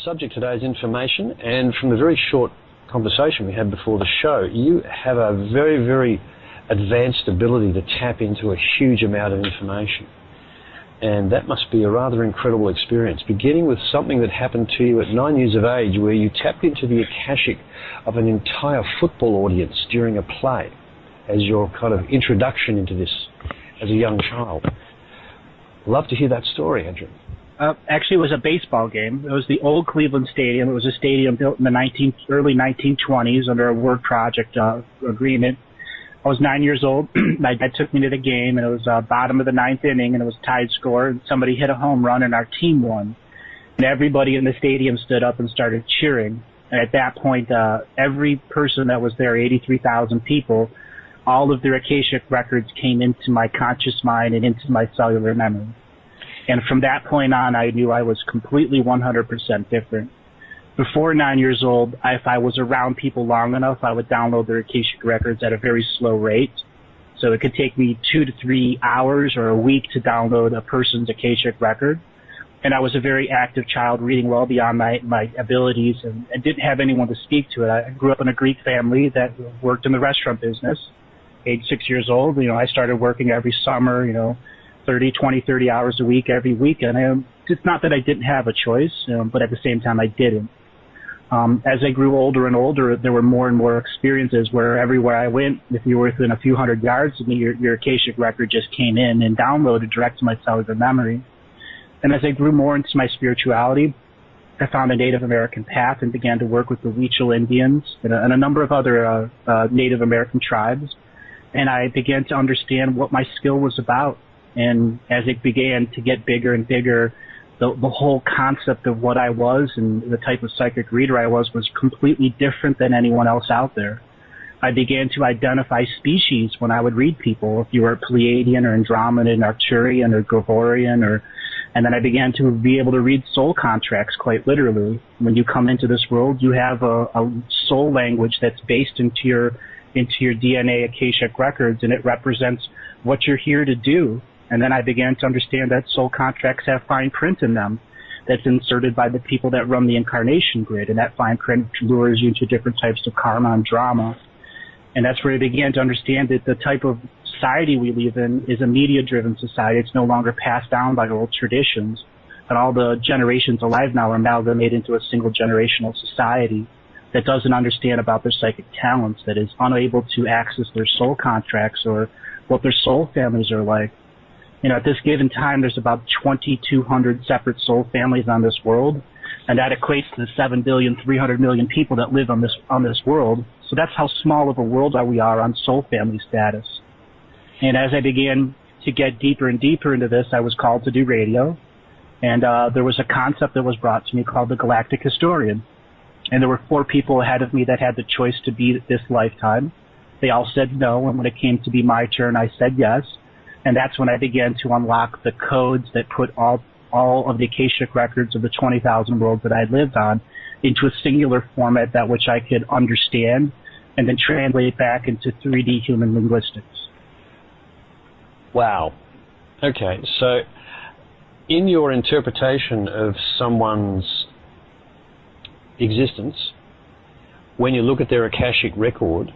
subject today is information, and from the very short conversation we had before the show, you have a very, very advanced ability to tap into a huge amount of information. And that must be a rather incredible experience, beginning with something that happened to you at 9 years of age, where you tapped into the akashic of an entire football audience during a play as your kind of introduction into this as a young child. Love to hear that story, Andrew. Actually, it was a baseball game. It was the old Cleveland Stadium. It was a stadium built in the early 1920s under a word project agreement. I was 9 years old. My dad took me to the game, and it was bottom of the ninth inning, and it was tied score, and somebody hit a home run, and our team won. And everybody in the stadium stood up and started cheering. And at that point, every person that was there, 83,000 people, all of their Akashic records came into my conscious mind and into my cellular memory. And from that point on, I knew I was completely 100% different. Before 9 years old, if I was around people long enough, I would download their Akashic records at a very slow rate. So it could take me 2 to 3 hours or a week to download a person's Akashic record. And I was a very active child, reading well beyond my abilities, and didn't have anyone to speak to it. I grew up in a Greek family that worked in the restaurant business. Age 6 years old, I started working every summer, 30 hours a week, every weekend. And it's not that I didn't have a choice, but at the same time I didn't. As I grew older and older, there were more and more experiences where everywhere I went, if you were within a few hundred yards of me, your Akashic record just came in and downloaded direct to my cellular memory. And as I grew more into my spirituality, I found a Native American path and began to work with the Huichol Indians and a number of other Native American tribes. And I began to understand what my skill was about. And as it began to get bigger and bigger, the whole concept of what I was and the type of psychic reader I was completely different than anyone else out there. I began to identify species when I would read people, if you were Pleiadian or Andromedan, Arcturian or Gregorian, and then I began to be able to read soul contracts quite literally. When you come into this world, you have a soul language that's based into your DNA Akashic records, and it represents what you're here to do. And then I began to understand that soul contracts have fine print in them that's inserted by the people that run the incarnation grid, and that fine print lures you into different types of karma and drama. And that's where I began to understand that the type of society we live in is a media-driven society. It's no longer passed down by old traditions, and all the generations alive now are amalgamated into a single generational society that doesn't understand about their psychic talents, that is unable to access their soul contracts or what their soul families are like. At this given time, there's about 2,200 separate soul families on this world, and that equates to the 7,300,000,000 people that live on this world. So that's how small of a world we are on soul family status. And as I began to get deeper and deeper into this, I was called to do radio, and there was a concept that was brought to me called the Galactic Historian. And there were 4 people ahead of me that had the choice to be this lifetime. They all said no, and when it came to be my turn, I said yes. And that's when I began to unlock the codes that put all of the Akashic records of the 20,000 worlds that I lived on into a singular format that which I could understand and then translate back into 3D human linguistics. Wow. Okay, so in your interpretation of someone's existence, when you look at their Akashic record,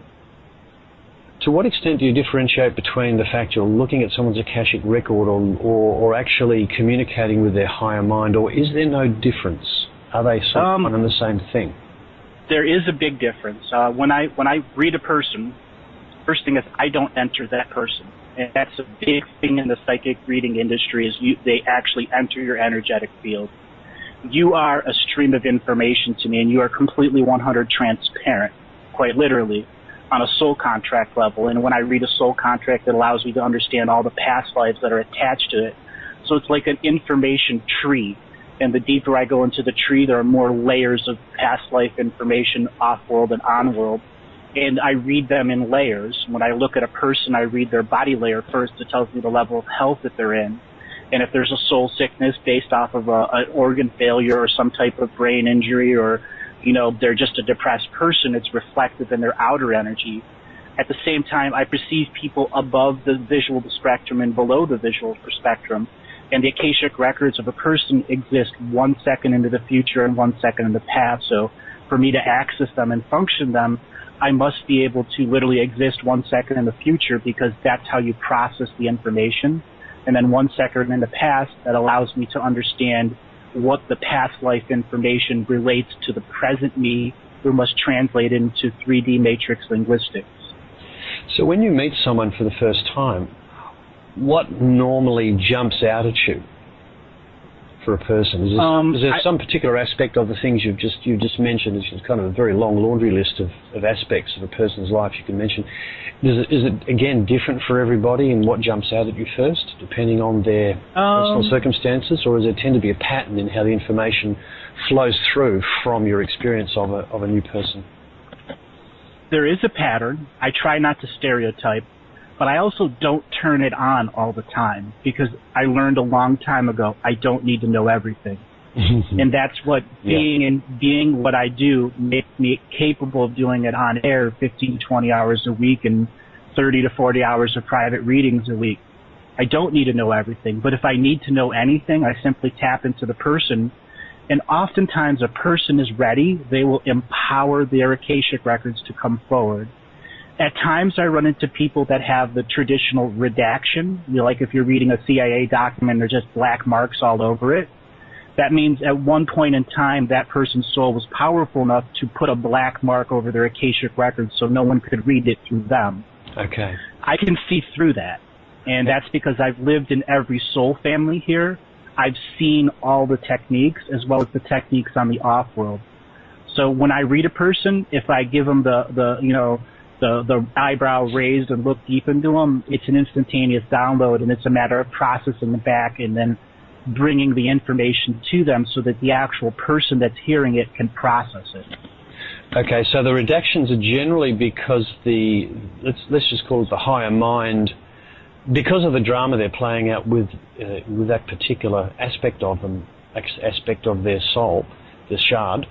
to what extent do you differentiate between the fact you're looking at someone's Akashic record or actually communicating with their higher mind, or is there no difference? Are they sort of one and the same thing? There is a big difference. When I read a person, first thing is I don't enter that person. And that's a big thing in the psychic reading industry is they actually enter your energetic field. You are a stream of information to me, and you are completely 100 transparent, quite literally, on a soul contract level. And when I read a soul contract, it allows me to understand all the past lives that are attached to it. So it's like an information tree. And the deeper I go into the tree, there are more layers of past life information, off-world and on-world. And I read them in layers. When I look at a person, I read their body layer first. It tells me the level of health that they're in. And if there's a soul sickness based off of an organ failure or some type of brain injury, or they're just a depressed person, it's reflective in their outer energy. At the same time, I perceive people above the visual spectrum and below the visual spectrum. And the Akashic records of a person exist 1 second into the future and 1 second in the past. So for me to access them and function them, I must be able to literally exist 1 second in the future, because that's how you process the information. And then 1 second in the past, that allows me to understand what the past life information relates to the present me, who must translate into 3D matrix linguistics. So when you meet someone for the first time, what normally jumps out at you for a person? Is there some particular aspect of the things you've just mentioned? It's kind of a very long laundry list of aspects of a person's life you can mention. Is it again different for everybody in what jumps out at you first, depending on their personal circumstances, or does there tend to be a pattern in how the information flows through from your experience of a new person? There is a pattern. I try not to stereotype, but I also don't turn it on all the time, because I learned a long time ago I don't need to know everything. And that's what being what I do makes me capable of doing it on air 15, 20 hours a week and 30 to 40 hours of private readings a week. I don't need to know everything, but if I need to know anything, I simply tap into the person. And oftentimes a person is ready. They will empower their Akashic records to come forward. At times I run into people that have the traditional redaction. You know, like if you're reading a CIA document, there's just black marks all over it. That means at one point in time, that person's soul was powerful enough to put a black mark over their Akashic records so no one could read it through them. Okay. I can see through that. And that's because I've lived in every soul family here. I've seen all the techniques as well as the techniques on the off-world. So when I read a person, if I give them the eyebrow raised and look deep into them, it's an instantaneous download, and it's a matter of processing the back and then bringing the information to them so that the actual person that's hearing it can process it. Okay, so the redactions are generally because let's just call it the higher mind, because of the drama they're playing out with that particular aspect of them, aspect of their soul, the shard.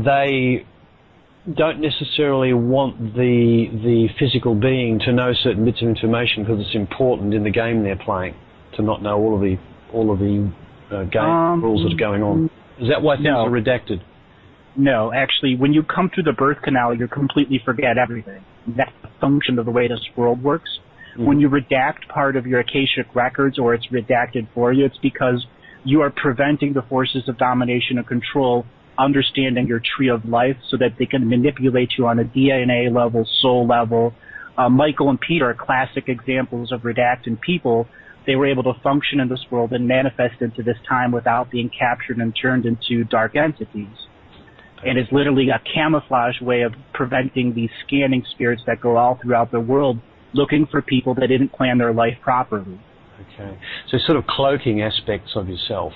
They don't necessarily want the physical being to know certain bits of information because it's important in the game they're playing to not know all of the game rules that are going on. Is that why things are redacted? No, actually, when you come through the birth canal, you completely forget everything. That's the function of the way this world works. Mm-hmm. When you redact part of your Akashic records, or it's redacted for you, it's because you are preventing the forces of domination and control understanding your tree of life so that they can manipulate you on a DNA level, soul level. Michael and Peter are classic examples of redacted people. They were able to function in this world and manifest into this time without being captured and turned into dark entities. And it's literally a camouflage way of preventing these scanning spirits that go all throughout the world looking for people that didn't plan their life properly. Okay. So sort of cloaking aspects of yourself.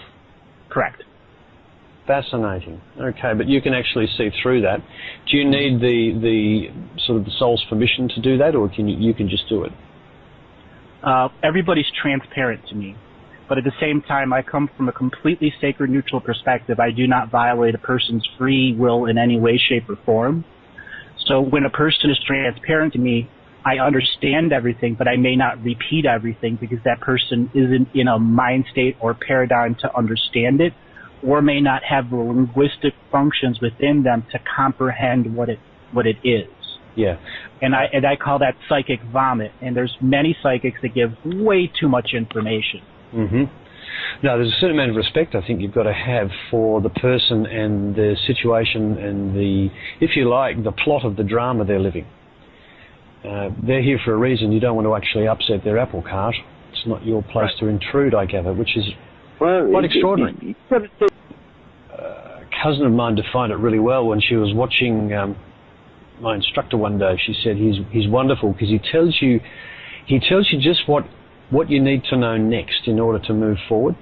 Correct. Fascinating. Okay, but you can actually see through that. Do you need the sort of the soul's permission to do that, or can you can just do it? Everybody's transparent to me. But at the same time, I come from a completely sacred, neutral perspective. I do not violate a person's free will in any way, shape, or form. So when a person is transparent to me, I understand everything, but I may not repeat everything because that person isn't in a mind state or paradigm to understand it, or may not have the linguistic functions within them to comprehend what it is. Yeah. And I call that psychic vomit. And there's many psychics that give way too much information. Mm-hmm. Now, there's a certain amount of respect I think you've got to have for the person and the situation and the, if you like, the plot of the drama they're living. They're here for a reason. You don't want to actually upset their apple cart. It's not your place to intrude, I gather, which is quite extraordinary. A cousin of mine defined it really well when she was watching my instructor one day. She said he's wonderful because he tells you just what you need to know next in order to move forward.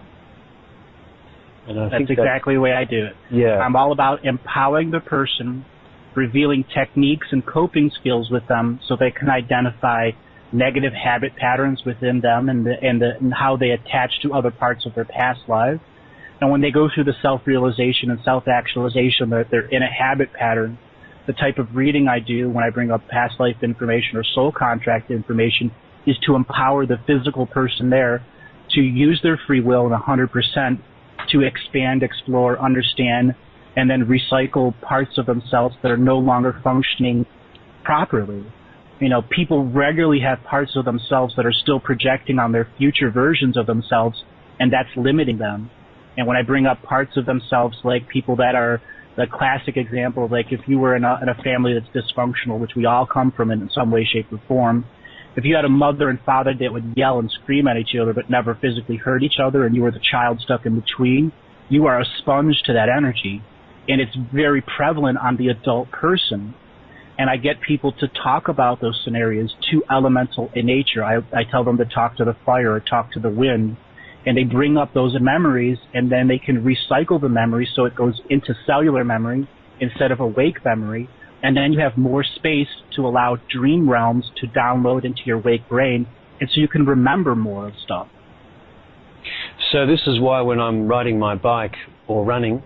And I think that's exactly the way I do it. Yeah. I'm all about empowering the person, revealing techniques and coping skills with them so they can identify negative habit patterns within them and how they attach to other parts of their past lives. And when they go through the self-realization and self-actualization that they're in a habit pattern, the type of reading I do when I bring up past life information or soul contract information is to empower the physical person there to use their free will and 100% to expand, explore, understand, and then recycle parts of themselves that are no longer functioning properly. You know, people regularly have parts of themselves that are still projecting on their future versions of themselves, and that's limiting them. And when I bring up parts of themselves, like people that are the classic example, like if you were in a family that's dysfunctional, which we all come from in some way, shape, or form, if you had a mother and father that would yell and scream at each other but never physically hurt each other, and you were the child stuck in between, you are a sponge to that energy. And it's very prevalent on the adult person. And I get people to talk about those scenarios, too elemental in nature. I tell them to talk to the fire or talk to the wind. And they bring up those memories, and then they can recycle the memory so it goes into cellular memory instead of awake memory. And then you have more space to allow dream realms to download into your wake brain, and so you can remember more of stuff. So this is why when I'm riding my bike or running,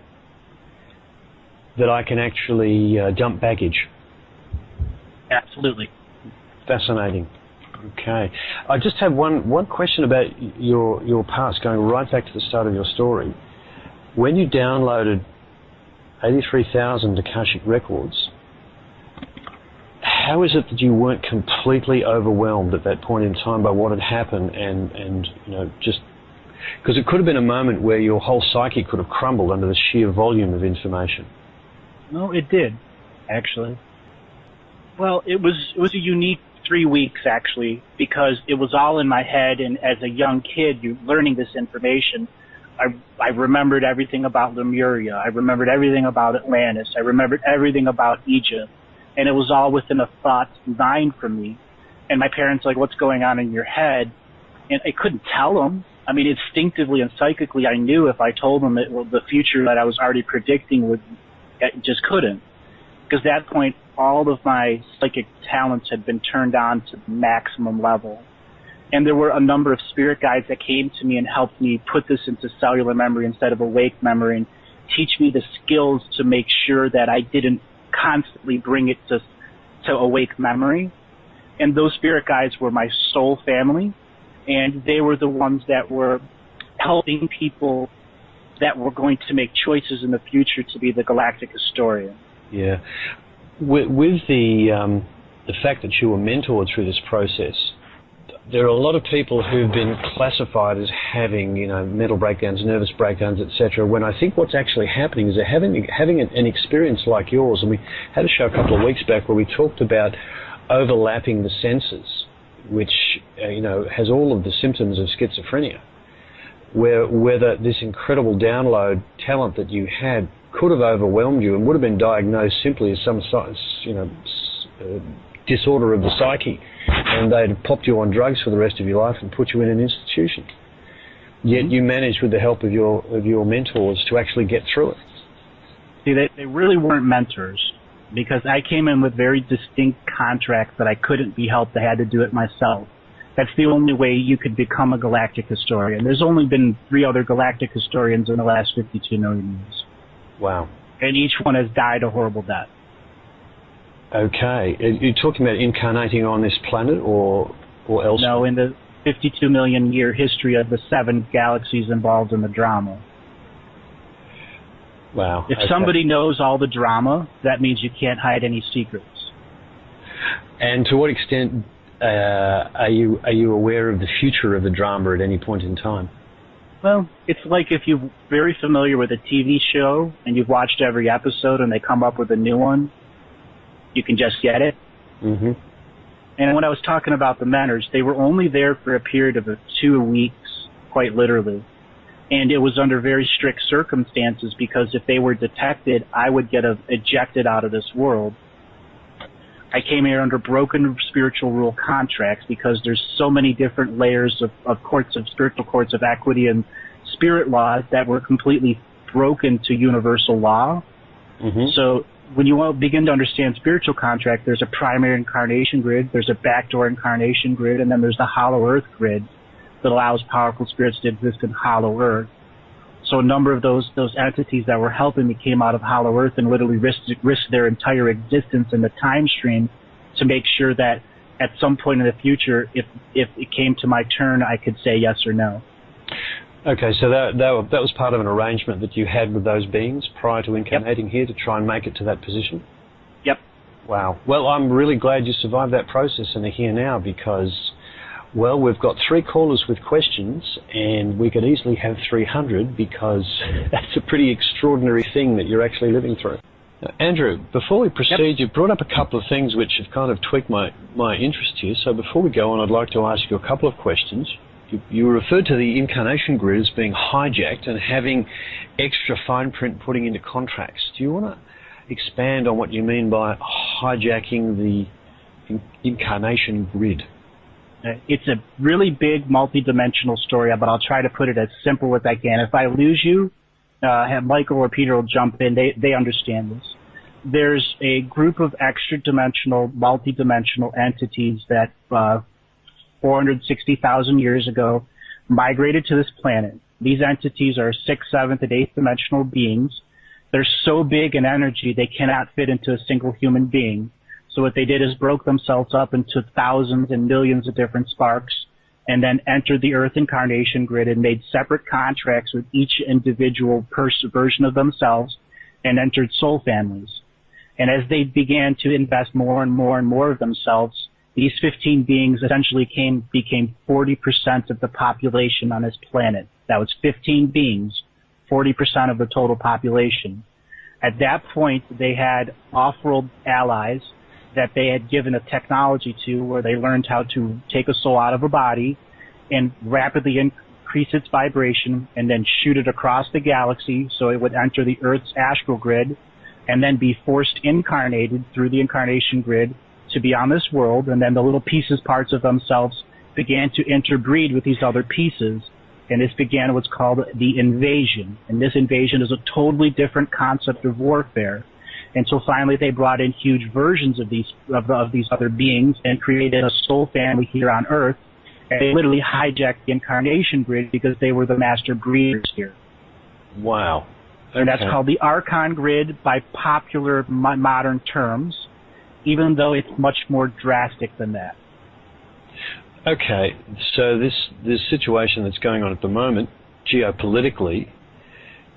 that I can actually dump baggage. Absolutely. Fascinating. Okay. I just have one question about your past, going right back to the start of your story. When you downloaded 83,000 Akashic records, how is it that you weren't completely overwhelmed at that point in time by what had happened and you know, just because it could have been a moment where your whole psyche could have crumbled under the sheer volume of information? No, it did, actually. Well, it was a unique 3 weeks, actually, because it was all in my head, and as a young kid, you learning this information, I remembered everything about Lemuria. I remembered everything about Atlantis. I remembered everything about Egypt. And it was all within a thought mind for me. And my parents like, what's going on in your head? And I couldn't tell them. I mean, instinctively and psychically, I knew if I told them the future that I was already predicting I just couldn't. Because at that point, all of my psychic talents had been turned on to the maximum level. And there were a number of spirit guides that came to me and helped me put this into cellular memory instead of awake memory, and teach me the skills to make sure that I didn't constantly bring it to awake memory. And those spirit guides were my soul family, and they were the ones that were helping people that were going to make choices in the future to be the galactic historian. Yeah. With the fact that you were mentored through this process, there are a lot of people who've been classified as having, you know, mental breakdowns, nervous breakdowns, etc. When I think what's actually happening is they're having an experience like yours. And we had a show a couple of weeks back where we talked about overlapping the senses, which you know, has all of the symptoms of schizophrenia. Whether this incredible download talent that you had could have overwhelmed you and would have been diagnosed simply as some, you know, disorder of the psyche, and they'd popped you on drugs for the rest of your life and put you in an institution. Yet you managed, with the help of your mentors, to actually get through it. See, they really weren't mentors, because I came in with very distinct contracts that I couldn't be helped. I had to do it myself. That's the only way you could become a galactic historian. There's only been 3 other galactic historians in the last 52 million years. Wow. And each one has died a horrible death. Okay. Are you talking about incarnating on this planet or elsewhere? No, in the 52 million year history of the 7 galaxies involved in the drama. Wow. If somebody knows all the drama, that means you can't hide any secrets. And to what extent are you aware of the future of the drama at any point in time? Well, it's like if you're very familiar with a TV show and you've watched every episode and they come up with a new one, you can just get it. Mm-hmm. And when I was talking about the mentors, they were only there for a period of 2 weeks, quite literally. And it was under very strict circumstances, because if they were detected, I would get ejected out of this world. I came here under broken spiritual rule contracts, because there's so many different layers of spiritual courts of equity and spirit laws that were completely broken to universal law. Mm-hmm. So when you begin to understand spiritual contract, there's a primary incarnation grid, there's a backdoor incarnation grid, and then there's the hollow earth grid that allows powerful spirits to exist in hollow earth. So a number of those entities that were helping me came out of hollow earth and literally risked their entire existence in the time stream to make sure that at some point in the future, if it came to my turn, I could say yes or no. Okay, so that was part of an arrangement that you had with those beings prior to incarnating here to try and make it to that position? Yep. Wow. Well, I'm really glad you survived that process and are here now because, well, we've got 3 callers with questions and we could easily have 300 because that's a pretty extraordinary thing that you're actually living through. Now, Andrew, before we proceed, you've brought up a couple of things which have kind of tweaked my interest here. So before we go on, I'd like to ask you a couple of questions. You referred to the incarnation grid as being hijacked and having extra fine print putting into contracts. Do you want to expand on what you mean by hijacking the incarnation grid? It's a really big multi-dimensional story, but I'll try to put it as simple as I can. If I lose you, have Michael or Peter will jump in. They understand this. There's a group of extra-dimensional, multi-dimensional entities that 460,000 years ago migrated to this planet. These entities are 6th, 7th, and 8th dimensional beings. They're so big in energy they cannot fit into a single human being. So what they did is broke themselves up into thousands and millions of different sparks and then entered the Earth incarnation grid and made separate contracts with each individual version of themselves and entered soul families. And as they began to invest more and more and more of themselves, these 15 beings essentially became 40% of the population on this planet. That was 15 beings, 40% of the total population. At that point, they had off-world allies that they had given a technology to where they learned how to take a soul out of a body and rapidly increase its vibration and then shoot it across the galaxy so it would enter the Earth's astral grid and then be forced incarnated through the incarnation grid to be on this world, and then the little parts of themselves began to interbreed with these other pieces, and this began what's called the invasion. And this invasion is a totally different concept of warfare. And so finally they brought in huge versions of these other beings and created a soul family here on Earth, and they literally hijacked the incarnation grid because they were the master breeders here. Wow. Okay. And that's called the Archon grid by popular modern terms, even though it's much more drastic than that. Okay, so this situation that's going on at the moment, geopolitically,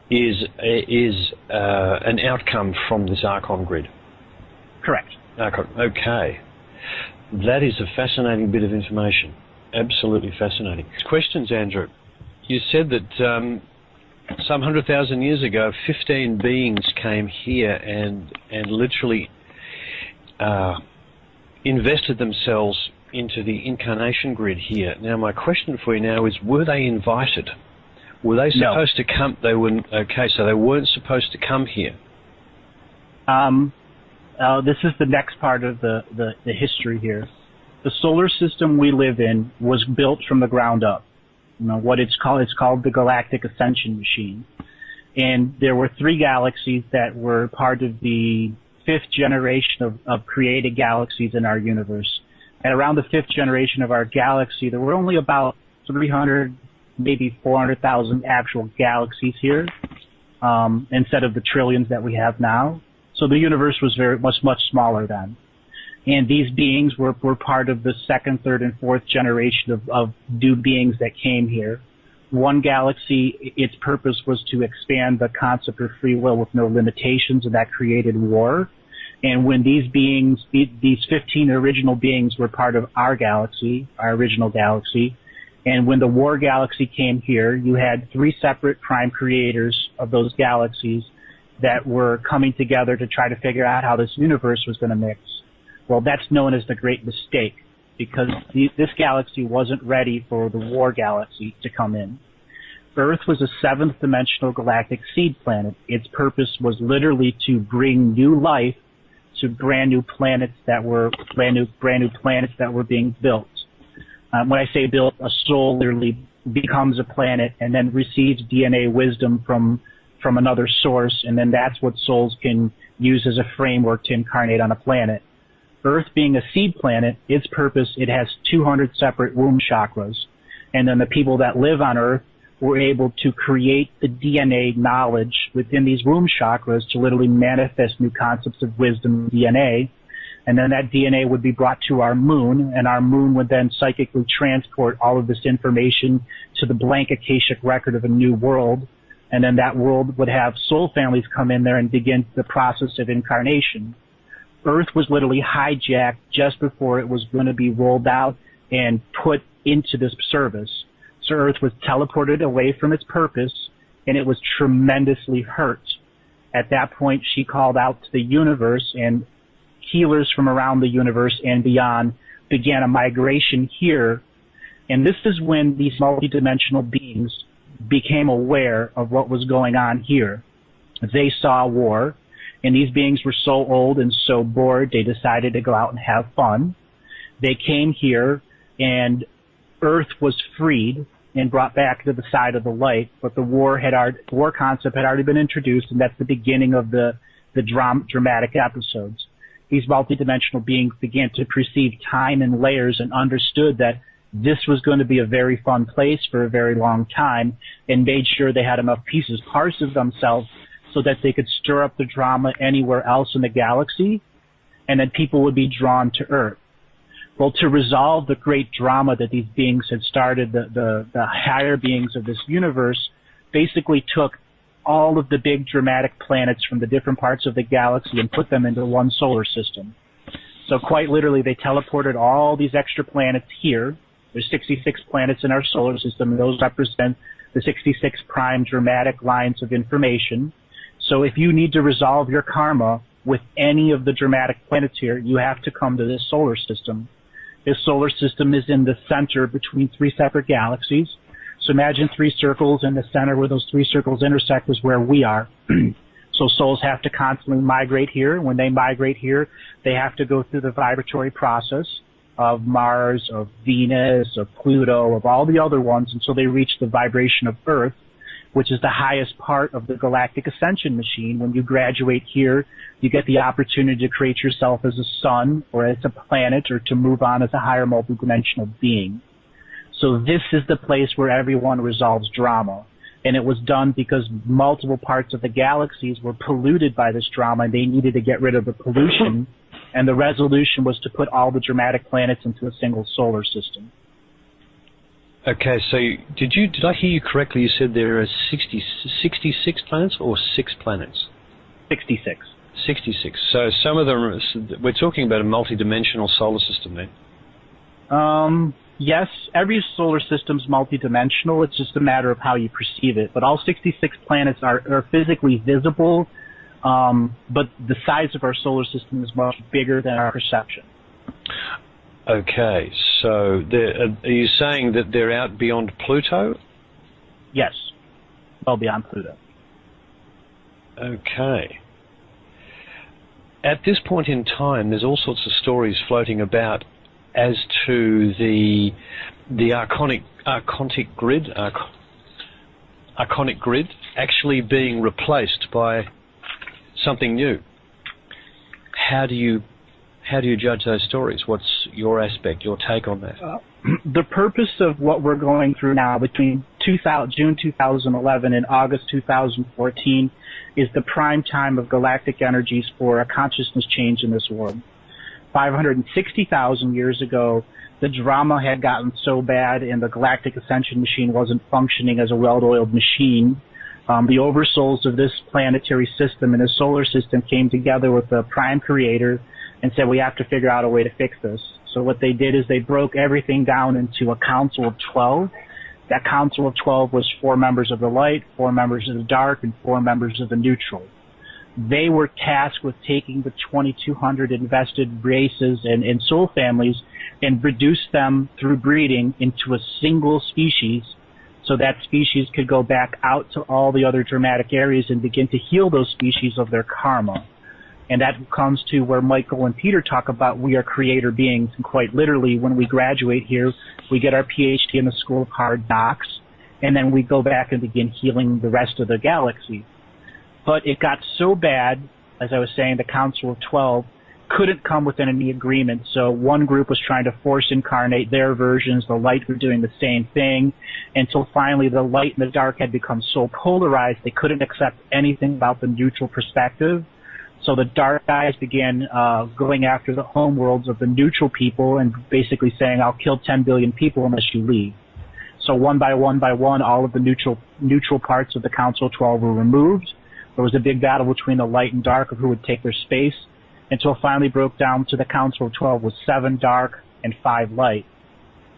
is an outcome from this Archon grid. Correct. Archon. Okay, that is a fascinating bit of information. Absolutely fascinating. Questions, Andrew? You said that some 100,000 years ago, 15 beings came here and literally invested themselves into the incarnation grid here. Now, my question for you now is, were they invited? Were they supposed to come? They weren't. Okay, so they weren't supposed to come here. This is the next part of the history here. The solar system we live in was built from the ground up. You know what it's called the Galactic Ascension Machine. And there were 3 galaxies that were part of the 5th generation of created galaxies in our universe. And around the 5th generation of our galaxy, there were only about 300, maybe 400,000 actual galaxies here, instead of the trillions that we have now. So the universe was much smaller then. And these beings were part of the 2nd, 3rd, and 4th generation of new beings that came here. One galaxy, its purpose was to expand the concept of free will with no limitations, and that created war. And when these beings, these 15 original beings were part of our galaxy, our original galaxy, and when the war galaxy came here, you had 3 separate prime creators of those galaxies that were coming together to try to figure out how this universe was going to mix. Well, that's known as the Great Mistake, because this galaxy wasn't ready for the war galaxy to come in. Earth was a 7th dimensional galactic seed planet. Its purpose was literally to bring new life to brand new planets that were being built. When I say built, a soul literally becomes a planet and then receives DNA wisdom from another source, and then that's what souls can use as a framework to incarnate on a planet. Earth being a seed planet, its purpose, it has 200 separate womb chakras, and then the people that live on Earth were able to create the DNA knowledge within these womb chakras to literally manifest new concepts of wisdom DNA And then that DNA would be brought to our moon, and our moon would then psychically transport all of this information to the blank akashic record of a new world. And then that world would have soul families come in there and begin the process of incarnation. Earth was literally hijacked just before it was going to be rolled out and put into this service. So Earth was teleported away from its purpose, and it was tremendously hurt. At that point, she called out to the universe, and healers from around the universe and beyond began a migration here. And this is when these multidimensional beings became aware of what was going on here. They saw war, and these beings were so old and so bored, they decided to go out and have fun. They came here, and Earth was freed and brought back to the side of the light, but the war concept had already been introduced, and that's the beginning of the dramatic episodes. These multidimensional beings began to perceive time in layers and understood that this was going to be a very fun place for a very long time, and made sure they had enough pieces, parts of themselves, so that they could stir up the drama anywhere else in the galaxy, and then people would be drawn to Earth. Well, to resolve the great drama that these beings had started, the higher beings of this universe basically took all of the big dramatic planets from the different parts of the galaxy and put them into one solar system. So quite literally, they teleported all these extra planets here. There's 66 planets in our solar system, and those represent the 66 prime dramatic lines of information. So if you need to resolve your karma with any of the dramatic planets here, you have to come to this solar system. This solar system is in the center between three separate galaxies. So imagine three circles, and the center where those three circles intersect is where we are. So souls have to constantly migrate here. When they migrate here, they have to go through the vibratory process of Mars, of Venus, of Pluto, of all the other ones until they reach the vibration of Earth, which is the highest part of the galactic ascension machine. When you graduate here, you get the opportunity to create yourself as a sun or as a planet, or to move on as a higher multidimensional being. So this is the place where everyone resolves drama. And it was done because multiple parts of the galaxies were polluted by this drama, and they needed to get rid of the pollution. And the resolution was to put all the dramatic planets into a single solar system. Okay, so did I hear you correctly? You said there are 66 planets or 6 planets? 66. 66. So some of them, we're talking about a multi-dimensional solar system then? Yes, every solar system's multidimensional. It's just a matter of how you perceive it. But all 66 planets are physically visible, but the size of our solar system is much bigger than our perception. Okay, so are you saying that they're out beyond Pluto? Yes, well beyond Pluto. Okay. At this point in time, there's all sorts of stories floating about as to the archonic grid actually being replaced by something new. How do you judge those stories? What's your aspect, your take on that? The purpose of what we're going through now between June 2011 and August 2014 is the prime time of galactic energies for a consciousness change in this world. 560,000 years ago, the drama had gotten so bad and the galactic ascension machine wasn't functioning as a well-oiled machine. The oversouls of this planetary system and the solar system came together with the prime creator and said, we have to figure out a way to fix this. So what they did is they broke everything down into a council of 12. That council of 12 was 4 members of the light, 4 members of the dark, and 4 members of the neutral. They were tasked with taking the 2,200 invested races and soul families and reduce them through breeding into a single species, so that species could go back out to all the other dramatic areas and begin to heal those species of their karma. And that comes to where Michael and Peter talk about we are creator beings. And quite literally, when we graduate here, we get our PhD in the School of Hard Knocks, and then we go back and begin healing the rest of the galaxy. But it got so bad, as I was saying, the Council of 12 couldn't come within any agreement. So one group was trying to force incarnate their versions. The light were doing the same thing, until finally the light and the dark had become so polarized they couldn't accept anything about the neutral perspective. So the dark guys began going after the homeworlds of the neutral people and basically saying, I'll kill 10 billion people unless you leave. So one by one, all of the neutral parts of the Council of 12 were removed. There was a big battle between the light and dark of who would take their space, until it finally broke down to the Council of 12 was 7 dark and 5 light.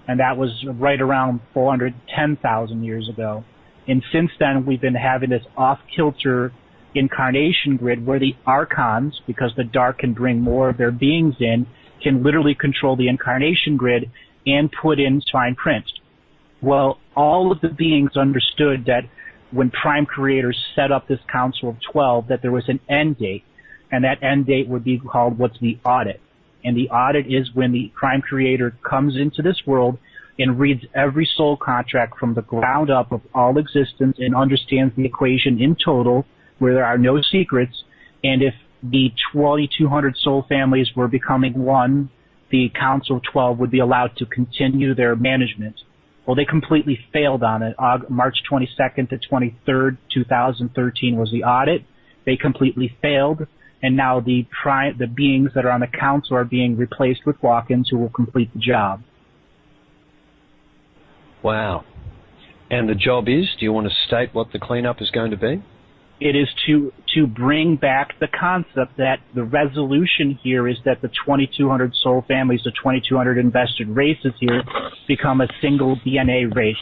And that was right around 410,000 years ago. And since then, we've been having this off-kilter incarnation grid where the archons, because the dark can bring more of their beings in, can literally control the incarnation grid and put in fine print. Well, all of the beings understood that when Prime Creators set up this Council of 12, that there was an end date, and that end date would be called what's the audit. And the audit is when the Prime Creator comes into this world and reads every soul contract from the ground up of all existence and understands the equation in total, where there are no secrets. And if the 2,200 soul families were becoming one, the Council of 12 would be allowed to continue their management. Well, they completely failed on it. March 22nd to 23rd, 2013 was the audit. They completely failed. And now the beings that are on the council are being replaced with walk-ins who will complete the job. Wow. And the job is, do you want to state what the cleanup is going to be? It is to bring back the concept that the resolution here is that the 2,200 soul families, the 2,200 invested races here, become a single DNA race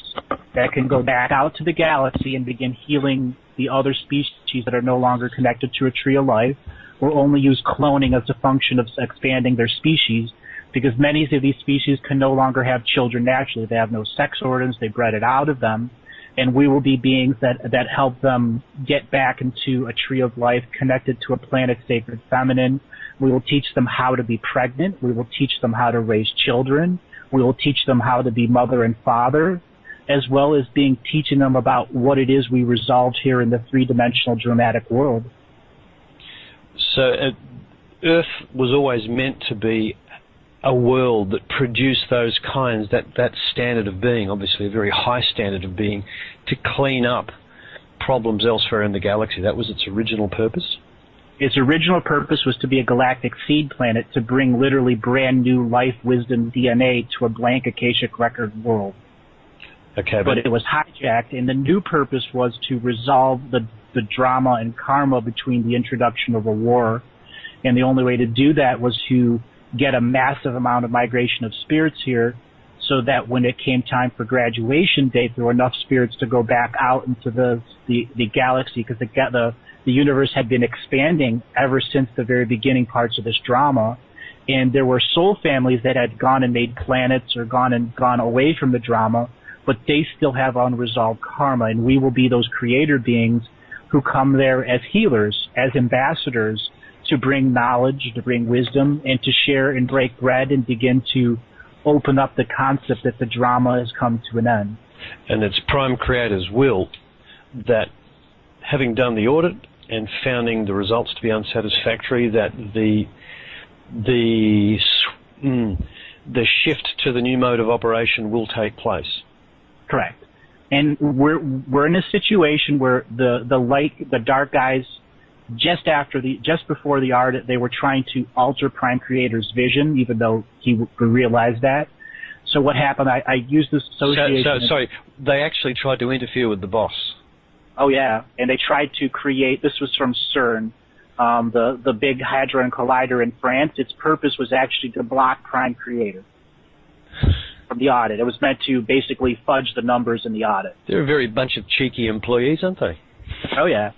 that can go back out to the galaxy and begin healing the other species that are no longer connected to a tree of life, or only use cloning as a function of expanding their species, because many of these species can no longer have children naturally. They have no sex organs. They bred it out of them. And we will be beings that help them get back into a tree of life connected to a planet sacred feminine. We will teach them how to be pregnant. We will teach them how to raise children. We will teach them how to be mother and father, as well as teaching them about what it is we resolved here in the three-dimensional dramatic world. So Earth was always meant to be a world that produced those kinds, that standard of being, obviously a very high standard of being, to clean up problems elsewhere in the galaxy. That was its original purpose? Its original purpose was to be a galactic seed planet, to bring literally brand new life, wisdom, DNA to a blank Akashic record world. Okay, but it was hijacked, and the new purpose was to resolve the drama and karma between the introduction of a war. And the only way to do that was to get a massive amount of migration of spirits here, so that when it came time for graduation date, there were enough spirits to go back out into the galaxy, because the universe had been expanding ever since the very beginning parts of this drama. And there were soul families that had gone and made planets or gone away from the drama, but they still have unresolved karma, and we will be those creator beings who come there as healers, as ambassadors, to bring knowledge, to bring wisdom, and to share and break bread and begin to open up the concept that the drama has come to an end. And it's Prime Creator's will that, having done the audit and finding the results to be unsatisfactory, that the shift to the new mode of operation will take place. Correct. And we're in a situation where the dark guys, just before the audit, they were trying to alter Prime Creator's vision, even though he realized that. So what happened? I used this association. Sorry, they actually tried to interfere with the boss. Oh yeah, and they tried to create. This was from CERN, the big hadron collider in France. Its purpose was actually to block Prime Creator from the audit. It was meant to basically fudge the numbers in the audit. They're a very bunch of cheeky employees, aren't they? Oh yeah.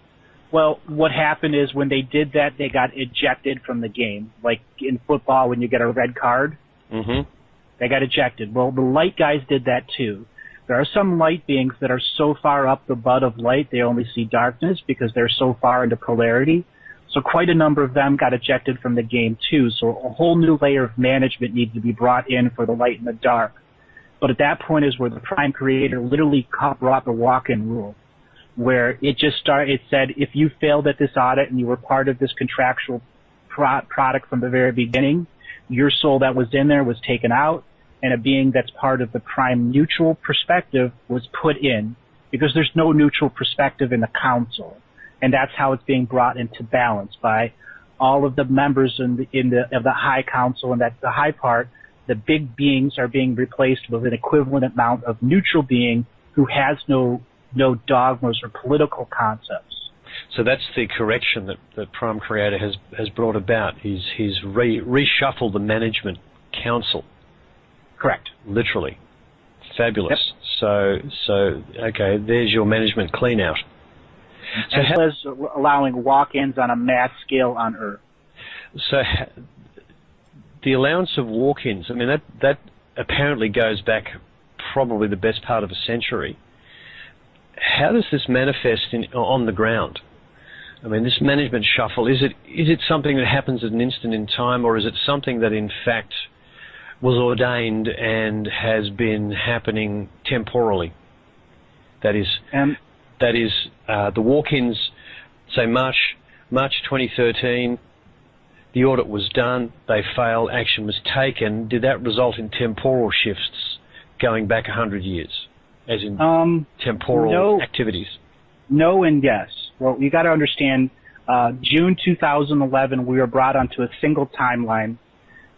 Well, what happened is when they did that, they got ejected from the game. Like in football, when you get a red card, they got ejected. Well, the light guys did that too. There are some light beings that are so far up the butt of light, they only see darkness because they're so far into polarity. So quite a number of them got ejected from the game too. So a whole new layer of management needs to be brought in for the light and the dark. But at that point is where the Prime Creator literally brought the walk-in rule, where it said, if you failed at this audit and you were part of this contractual product from the very beginning, your soul that was in there was taken out, and a being that's part of the Prime neutral perspective was put in, because there's no neutral perspective in the council. And that's how it's being brought into balance, by all of the members of the High Council, and that the high part, the big beings, are being replaced with an equivalent amount of neutral being who has no dogmas or political concepts. So that's the correction that Prime Creator has brought about. He's reshuffled the management council. Correct. Literally. Fabulous. Yep. So okay, there's your management clean out. So as well as allowing walk-ins on a mass scale on Earth. So the allowance of walk-ins, I mean, that apparently goes back probably the best part of a century. How does this manifest on the ground? I mean, this management shuffle, is it something that happens at an instant in time, or is it something that in fact was ordained and has been happening temporally? That is, the walk-ins, say March 2013, the audit was done, they failed, action was taken. Did that result in temporal shifts going back 100 years, as in temporal activities? No and yes. Well, you got to understand, June 2011, we were brought onto a single timeline,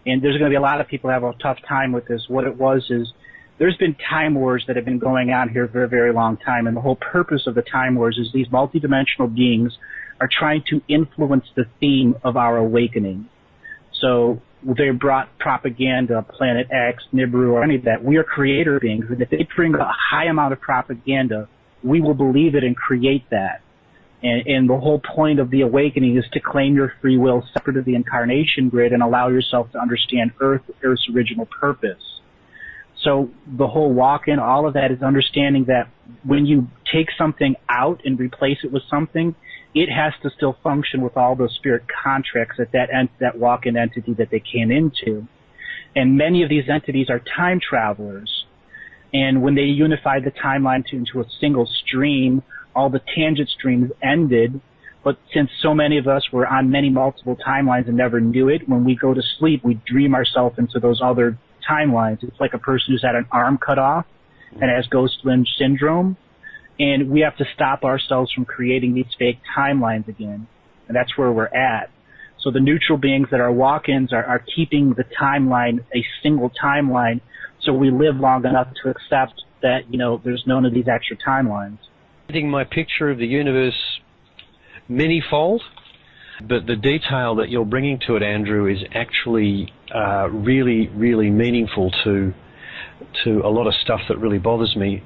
and there's going to be a lot of people who have a tough time with this. What it was is, there's been time wars that have been going on here for a very long time, and the whole purpose of the time wars is these multidimensional beings are trying to influence the theme of our awakening. So they brought propaganda, Planet X, Nibiru, or any of that. We are creator beings, and if they bring a high amount of propaganda, we will believe it and create that. And the whole point of the awakening is to claim your free will separate of the incarnation grid and allow yourself to understand Earth's original purpose. So the whole walk-in, all of that is understanding that when you take something out and replace it with something, it has to still function with all those spirit contracts that walk-in entity that they came into. And many of these entities are time travelers. And when they unified the timeline into a single stream, all the tangent streams ended. But since so many of us were on multiple timelines and never knew it, when we go to sleep, we dream ourselves into those other timelines. It's like a person who's had an arm cut off and has ghost limb syndrome, and we have to stop ourselves from creating these fake timelines again, and that's where we're at. So the neutral beings that are walk-ins are keeping the timeline a single timeline, so we live long enough to accept that, there's none of these extra timelines. I think my picture of the universe many-fold, but the detail that you're bringing to it, Andrew, is actually really, really meaningful to a lot of stuff that really bothers me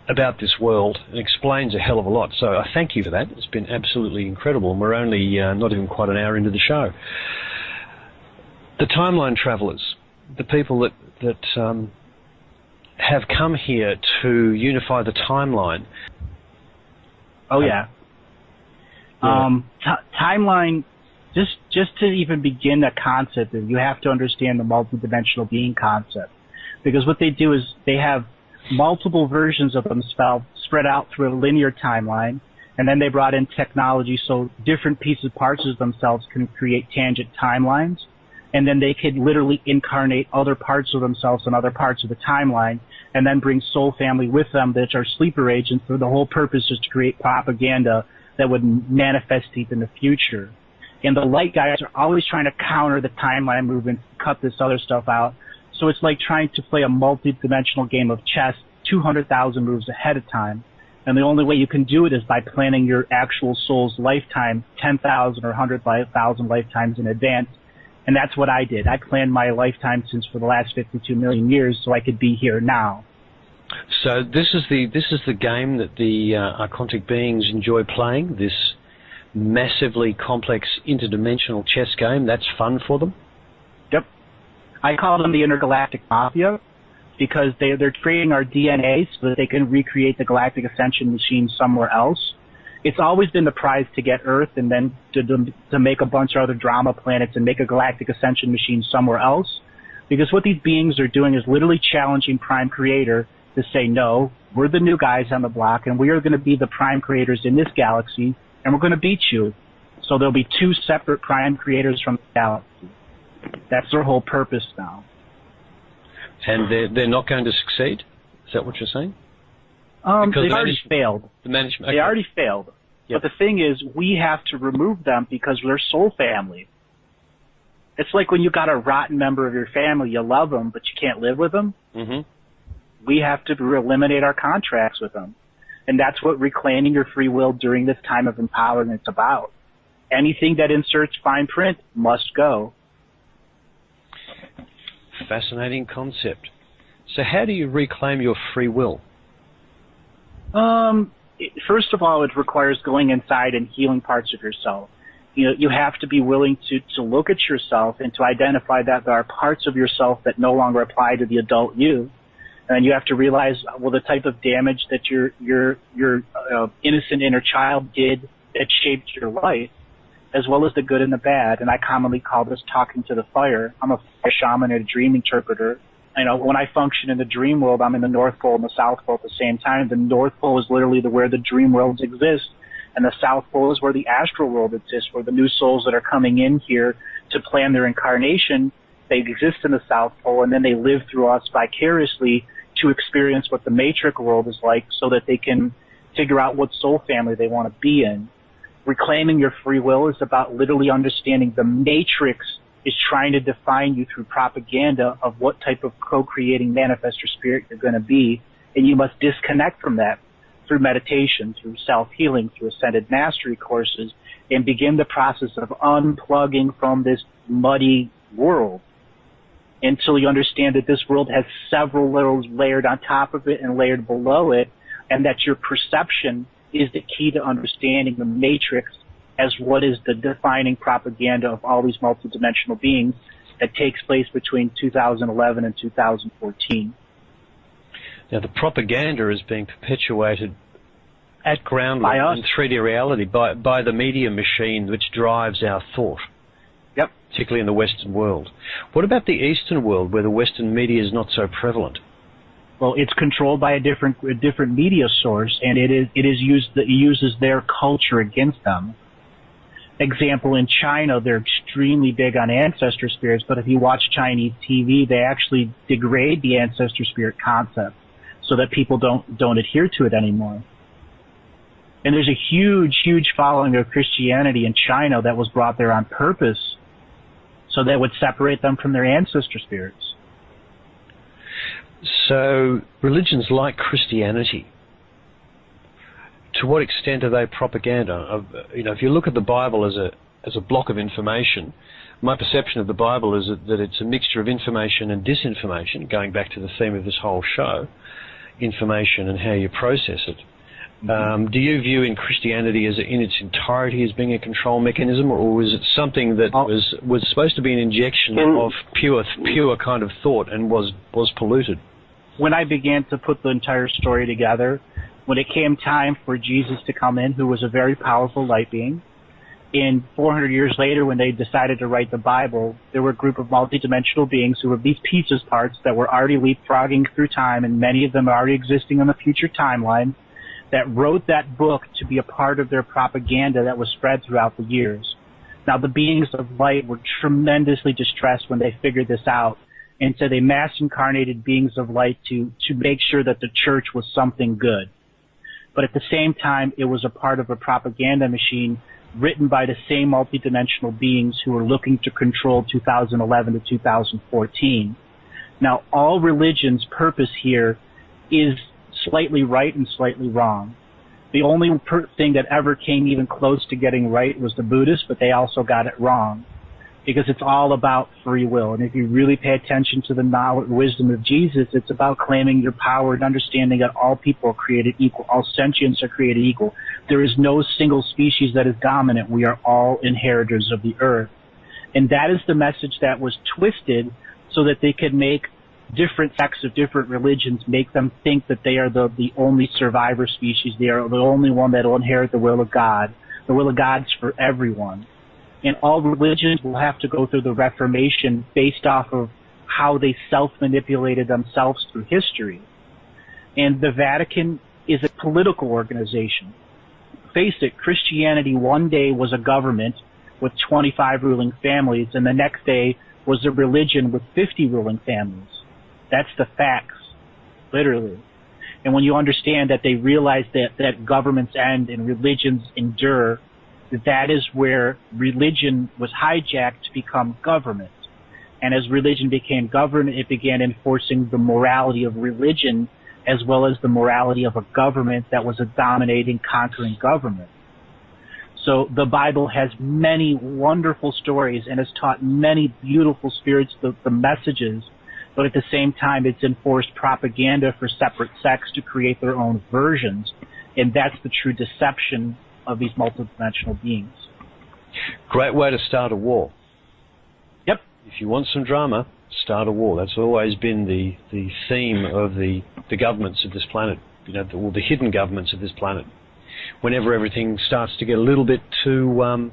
about this world, and explains a hell of a lot. So I thank you for that. It's been absolutely incredible, and we're only not even quite an hour into the show. The timeline travelers, the people that have come here to unify the timeline. Oh yeah. Timeline, just to even begin that concept, you have to understand the multidimensional being concept. Because what they do is they have multiple versions of themselves spread out through a linear timeline, and then they brought in technology so different parts of themselves can create tangent timelines, and then they could literally incarnate other parts of themselves in other parts of the timeline, and then bring soul family with them that are sleeper agents. So the whole purpose is to create propaganda that would manifest deep in the future. And the light guys are always trying to counter the timeline movement, cut this other stuff out. So it's like trying to play a multi-dimensional game of chess 200,000 moves ahead of time. And the only way you can do it is by planning your actual soul's lifetime 10,000 or 100,000 lifetimes in advance. And that's what I did. I planned my lifetime for the last 52 million years so I could be here now. So this is the game that the Archontic beings enjoy playing, this massively complex interdimensional chess game. That's fun for them? Yep. I call them the Intergalactic Mafia because they're trading our DNA so that they can recreate the Galactic Ascension machine somewhere else. It's always been the prize to get Earth and then to make a bunch of other drama planets and make a Galactic Ascension machine somewhere else. Because what these beings are doing is literally challenging Prime Creator to say, no, we're the new guys on the block and we are going to be the Prime Creators in this galaxy and we're going to beat you. So there'll be two separate Prime Creators from the galaxy. That's their whole purpose now. And they're not going to succeed? Is that what you're saying? They've already failed. The management. Okay. They already failed. Yep. But the thing is, we have to remove them because we're soul family. It's like when you got a rotten member of your family, you love them, but you can't live with them. Mm-hmm. We have to eliminate our contracts with them. And that's what reclaiming your free will during this time of empowerment is about. Anything that inserts fine print must go. Fascinating concept. So how do you reclaim your free will? First of all, it requires going inside and healing parts of yourself. You have to be willing to look at yourself and to identify that there are parts of yourself that no longer apply to the adult you. And you have to realize, well, the type of damage that your innocent inner child did that shaped your life, as well as the good and the bad. And I commonly call this talking to the fire. I'm a fire shaman and a dream interpreter. When I function in the dream world, I'm in the North Pole and the South Pole at the same time. The North Pole is literally where the dream worlds exist, and the South Pole is where the astral world exists, where the new souls that are coming in here to plan their incarnation, they exist in the South Pole, and then they live through us vicariously to experience what the matrix world is like so that they can figure out what soul family they want to be in. Reclaiming your free will is about literally understanding the matrix is trying to define you through propaganda of what type of co-creating manifestor spirit you're going to be, and you must disconnect from that through meditation, through self-healing, through ascended mastery courses, and begin the process of unplugging from this muddy world until you understand that this world has several layers layered on top of it and layered below it, and that your perception is the key to understanding the matrix as what is the defining propaganda of all these multidimensional beings that takes place between 2011 and 2014. Now, the propaganda is being perpetuated at ground level in 3D reality by the media machine which drives our thought. Yep. Particularly in the Western world. What about the Eastern world, where the Western media is not so prevalent? Well, it's controlled by a different media source, and it uses their culture against them. Example, in China, they're extremely big on ancestor spirits, but if you watch Chinese TV, they actually degrade the ancestor spirit concept so that people don't adhere to it anymore. And there's a huge, huge following of Christianity in China that was brought there on purpose so that would separate them from their ancestor spirits. So religions like Christianity, to what extent are they propaganda? If you look at the Bible as a block of information, my perception of the Bible is that it's a mixture of information and disinformation, going back to the theme of this whole show, information and how you process it. Do you view in Christianity as in its entirety as being a control mechanism, or was it something that was supposed to be an injection of pure kind of thought and was polluted? When I began to put the entire story together, when it came time for Jesus to come in, who was a very powerful light being, and 400 years later when they decided to write the Bible, there were a group of multidimensional beings who were these pieces parts that were already leapfrogging through time, and many of them are already existing on the future timeline, that wrote that book to be a part of their propaganda that was spread throughout the years. Now, the beings of light were tremendously distressed when they figured this out, and so they mass-incarnated beings of light to make sure that the church was something good. But at the same time, it was a part of a propaganda machine written by the same multidimensional beings who were looking to control 2011 to 2014. Now, all religion's purpose here is slightly right and slightly wrong. The only thing that ever came even close to getting right was the Buddhists, but they also got it wrong, because it's all about free will. And if you really pay attention to the knowledge, wisdom of Jesus, it's about claiming your power and understanding that all people are created equal. All sentients are created equal. There is no single species that is dominant. We are all inheritors of the earth. And that is the message that was twisted so that they could make different sects of different religions, make them think that they are the only survivor species. They are the only one that will inherit the will of God. The will of God's for everyone. And all religions will have to go through the Reformation based off of how they self-manipulated themselves through history. And the Vatican is a political organization. Face it, Christianity one day was a government with 25 ruling families, and the next day was a religion with 50 ruling families. That's the facts, literally. And when you understand that they realize that governments end and religions endure, that is where religion was hijacked to become government. And as religion became government, it began enforcing the morality of religion as well as the morality of a government that was a dominating, conquering government. So the Bible has many wonderful stories and has taught many beautiful spirits the messages, but at the same time it's enforced propaganda for separate sects to create their own versions. And that's the true deception of these multidimensional beings. Great way to start a war. Yep. If you want some drama, start a war. That's always been the theme of the governments of this planet, you know, the hidden governments of this planet. Whenever everything starts to get a little bit too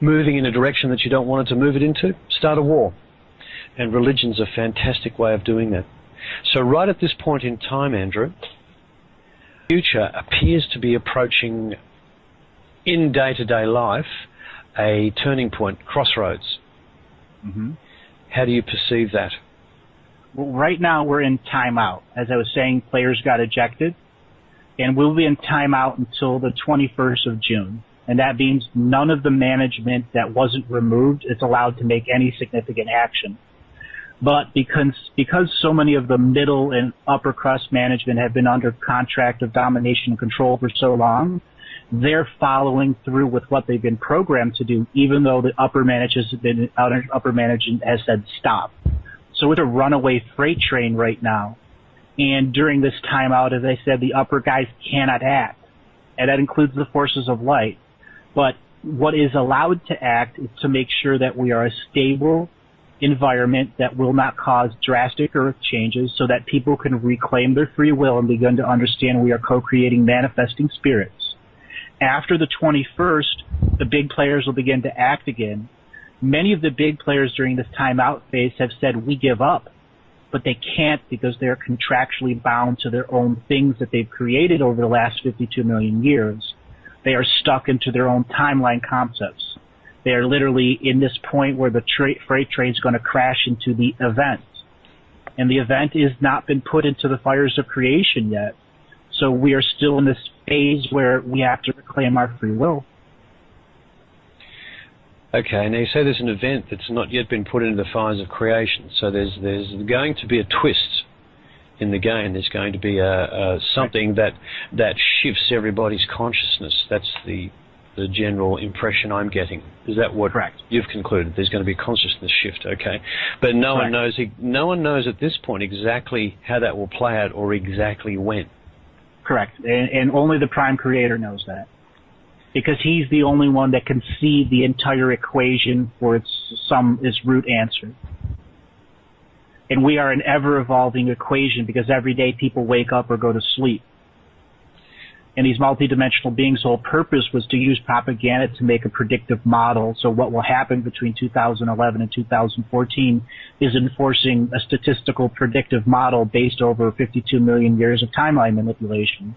moving in a direction that you don't want it to move it into, start a war. And religion's a fantastic way of doing that. So right at this point in time, Andrew, the future appears to be approaching, in day-to-day life, a turning point, crossroads. Mm-hmm. How do you perceive that? Well, right now we're in timeout. As I was saying, players got ejected, and we'll be in timeout until the 21st of June. And that means none of the management that wasn't removed is allowed to make any significant action. But because so many of the middle and upper crust management have been under contract of domination and control for so long, they're following through with what they've been programmed to do, even though the upper management has said stop. So it's a runaway freight train right now. And during this timeout, as I said, the upper guys cannot act. And that includes the forces of light. But what is allowed to act is to make sure that we are a stable environment that will not cause drastic earth changes so that people can reclaim their free will and begin to understand we are co-creating manifesting spirits. After the 21st, the big players will begin to act again. Many of the big players during this timeout phase have said, we give up. But they can't because they're contractually bound to their own things that they've created over the last 52 million years. They are stuck into their own timeline concepts. They are literally in this point where the freight train is going to crash into the event. And the event has not been put into the fires of creation yet. So we are still in this phase where we have to reclaim our free will. Okay, now you say there's an event that's not yet been put into the fires of creation. So there's going to be a twist in the game. There's going to be something that shifts everybody's consciousness. That's the general impression I'm getting. Is that what Correct. You've concluded? There's going to be a consciousness shift, okay? But no one knows at this point exactly how that will play out or exactly when. Correct. And only the Prime Creator knows that. Because he's the only one that can see the entire equation for its root answer. And we are an ever-evolving equation because every day people wake up or go to sleep. And these multidimensional beings' whole purpose was to use propaganda to make a predictive model. So what will happen between 2011 and 2014 is enforcing a statistical predictive model based over 52 million years of timeline manipulation.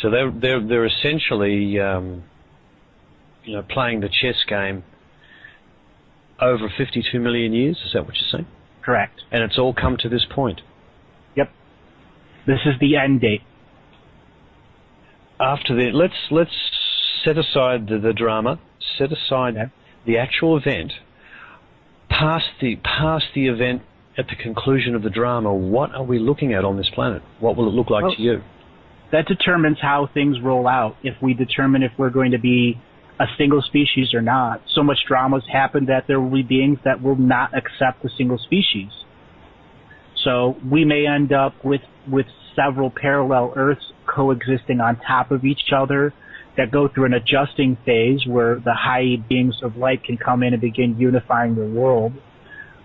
So they're essentially playing the chess game over 52 million years. Is that what you're saying? Correct. And it's all come to this point. Yep. This is the end date. After that, let's set aside the drama, set aside the actual event. Past the event, at the conclusion of the drama, what are we looking at on this planet? What will it look like to you? That determines how things roll out. If we determine if we're going to be a single species or not. So much drama has happened that there will be beings that will not accept the single species. So we may end up with several parallel Earths coexisting on top of each other that go through an adjusting phase where the high beings of light can come in and begin unifying the world.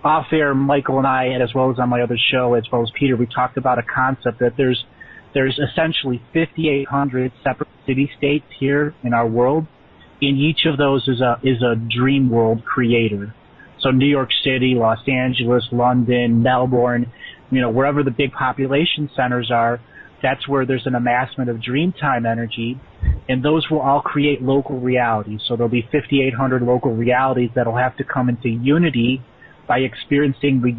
Off air, Michael and I, and as well as on my other show, as well as Peter, we talked about a concept that there's essentially 5,800 separate city-states here in our world. In each of those is a dream world creator. So New York City, Los Angeles, London, Melbourne, wherever the big population centers are, that's where there's an amassment of dreamtime energy, and those will all create local realities. So there'll be 5,800 local realities that'll have to come into unity by experiencing the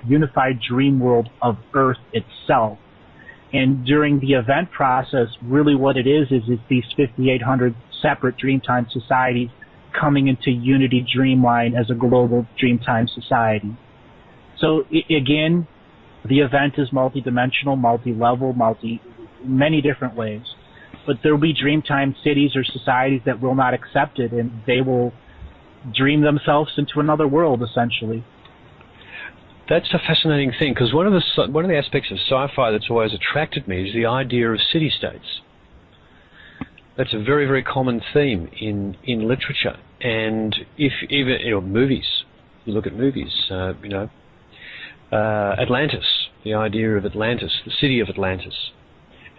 unified dream world of Earth itself. And during the event process, really what it is these 5,800 separate Dreamtime societies coming into Unity Dreamline as a global Dreamtime society. So again, the event is multidimensional, multi-level, many different ways. But there will be Dreamtime cities or societies that will not accept it, and they will dream themselves into another world, essentially. That's a fascinating thing, because one of the aspects of sci-fi that's always attracted me is the idea of city-states. That's a very, very common theme in literature, and if even movies. You look at movies, Atlantis, the idea of Atlantis, the city of Atlantis,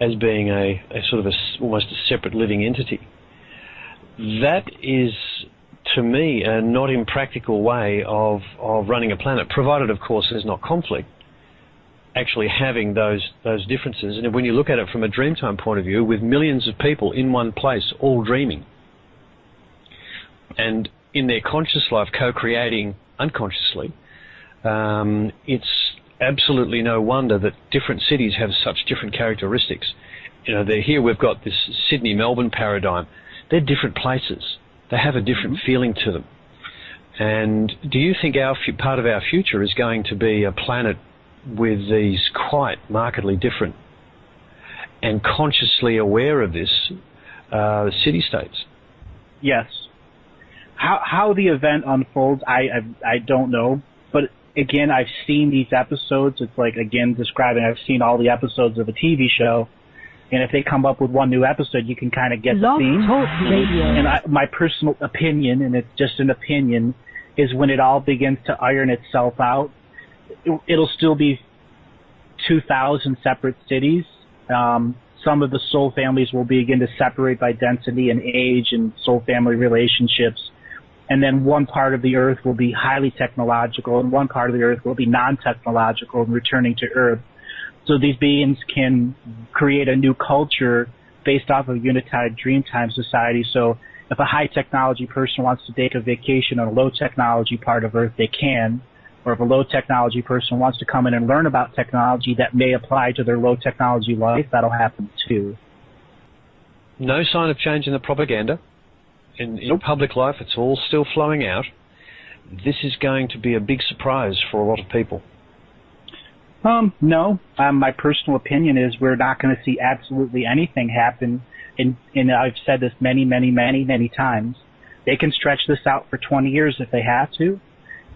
as being a sort of almost a separate living entity. That is, to me, a not impractical way of running a planet, provided, of course, there's not conflict, actually having those differences. And when you look at it from a Dreamtime point of view, with millions of people in one place, all dreaming, and in their conscious life co-creating unconsciously, it's absolutely no wonder that different cities have such different characteristics. Here we've got this Sydney-Melbourne paradigm. They're different places. They have a different feeling to them. And do you think part of our future is going to be a planet with these quite markedly different and consciously aware of this city-states? Yes. How the event unfolds, I don't know. But again, I've seen these episodes. It's like, again, describing, I've seen all the episodes of a TV show. And if they come up with one new episode, you can kind of get the theme. And my personal opinion, and it's just an opinion, is when it all begins to iron itself out, it'll still be 2,000 separate cities. Some of the soul families will begin to separate by density and age and soul family relationships. And then one part of the Earth will be highly technological, and one part of the Earth will be non-technological and returning to Earth. So these beings can create a new culture based off of unified Dreamtime society. So if a high-technology person wants to take a vacation on a low-technology part of Earth, they can. Or if a low-technology person wants to come in and learn about technology that may apply to their low-technology life, that'll happen too. No sign of change in the propaganda. In public life, it's all still flowing out. This is going to be a big surprise for a lot of people. No. My personal opinion is we're not going to see absolutely anything happen. And I've said this many, many, many, many times. They can stretch this out for 20 years if they have to.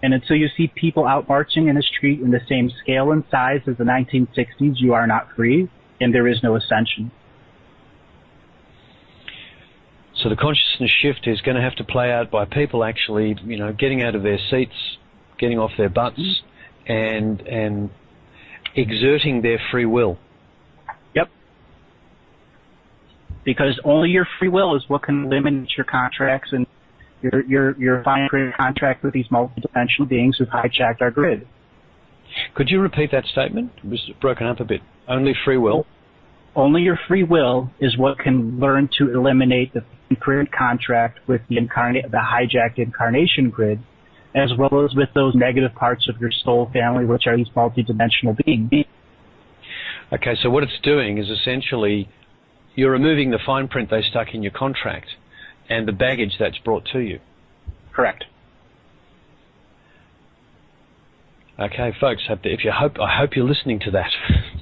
And until you see people out marching in the street in the same scale and size as the 1960s, you are not free, and there is no ascension. So the consciousness shift is going to have to play out by people actually, getting out of their seats, getting off their butts, and exerting their free will. Yep. Because only your free will is what can eliminate your contracts and your fine print contract with these multidimensional beings who've hijacked our grid. Could you repeat that statement? It was broken up a bit. Only free will? Only your free will is what can learn to eliminate the fine print contract with the hijacked incarnation grid, as well as with those negative parts of your soul family, which are these multidimensional beings. Okay, so what it's doing is essentially you're removing the fine print they stuck in your contract and the baggage that's brought to you. Correct. Okay, folks, I hope you're listening to that,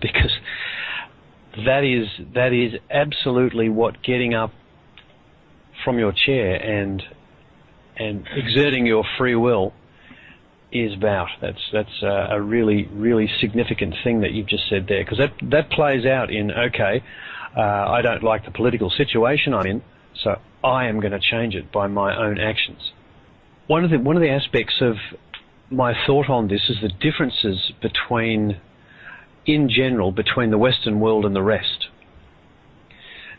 because that is absolutely what getting up from your chair and exerting your free will is about. That's a really, really significant thing that you've just said there, because that plays out in, I don't like the political situation I'm in, so I am going to change it by my own actions. One of the aspects of my thought on this is the differences in general between the Western world and the rest.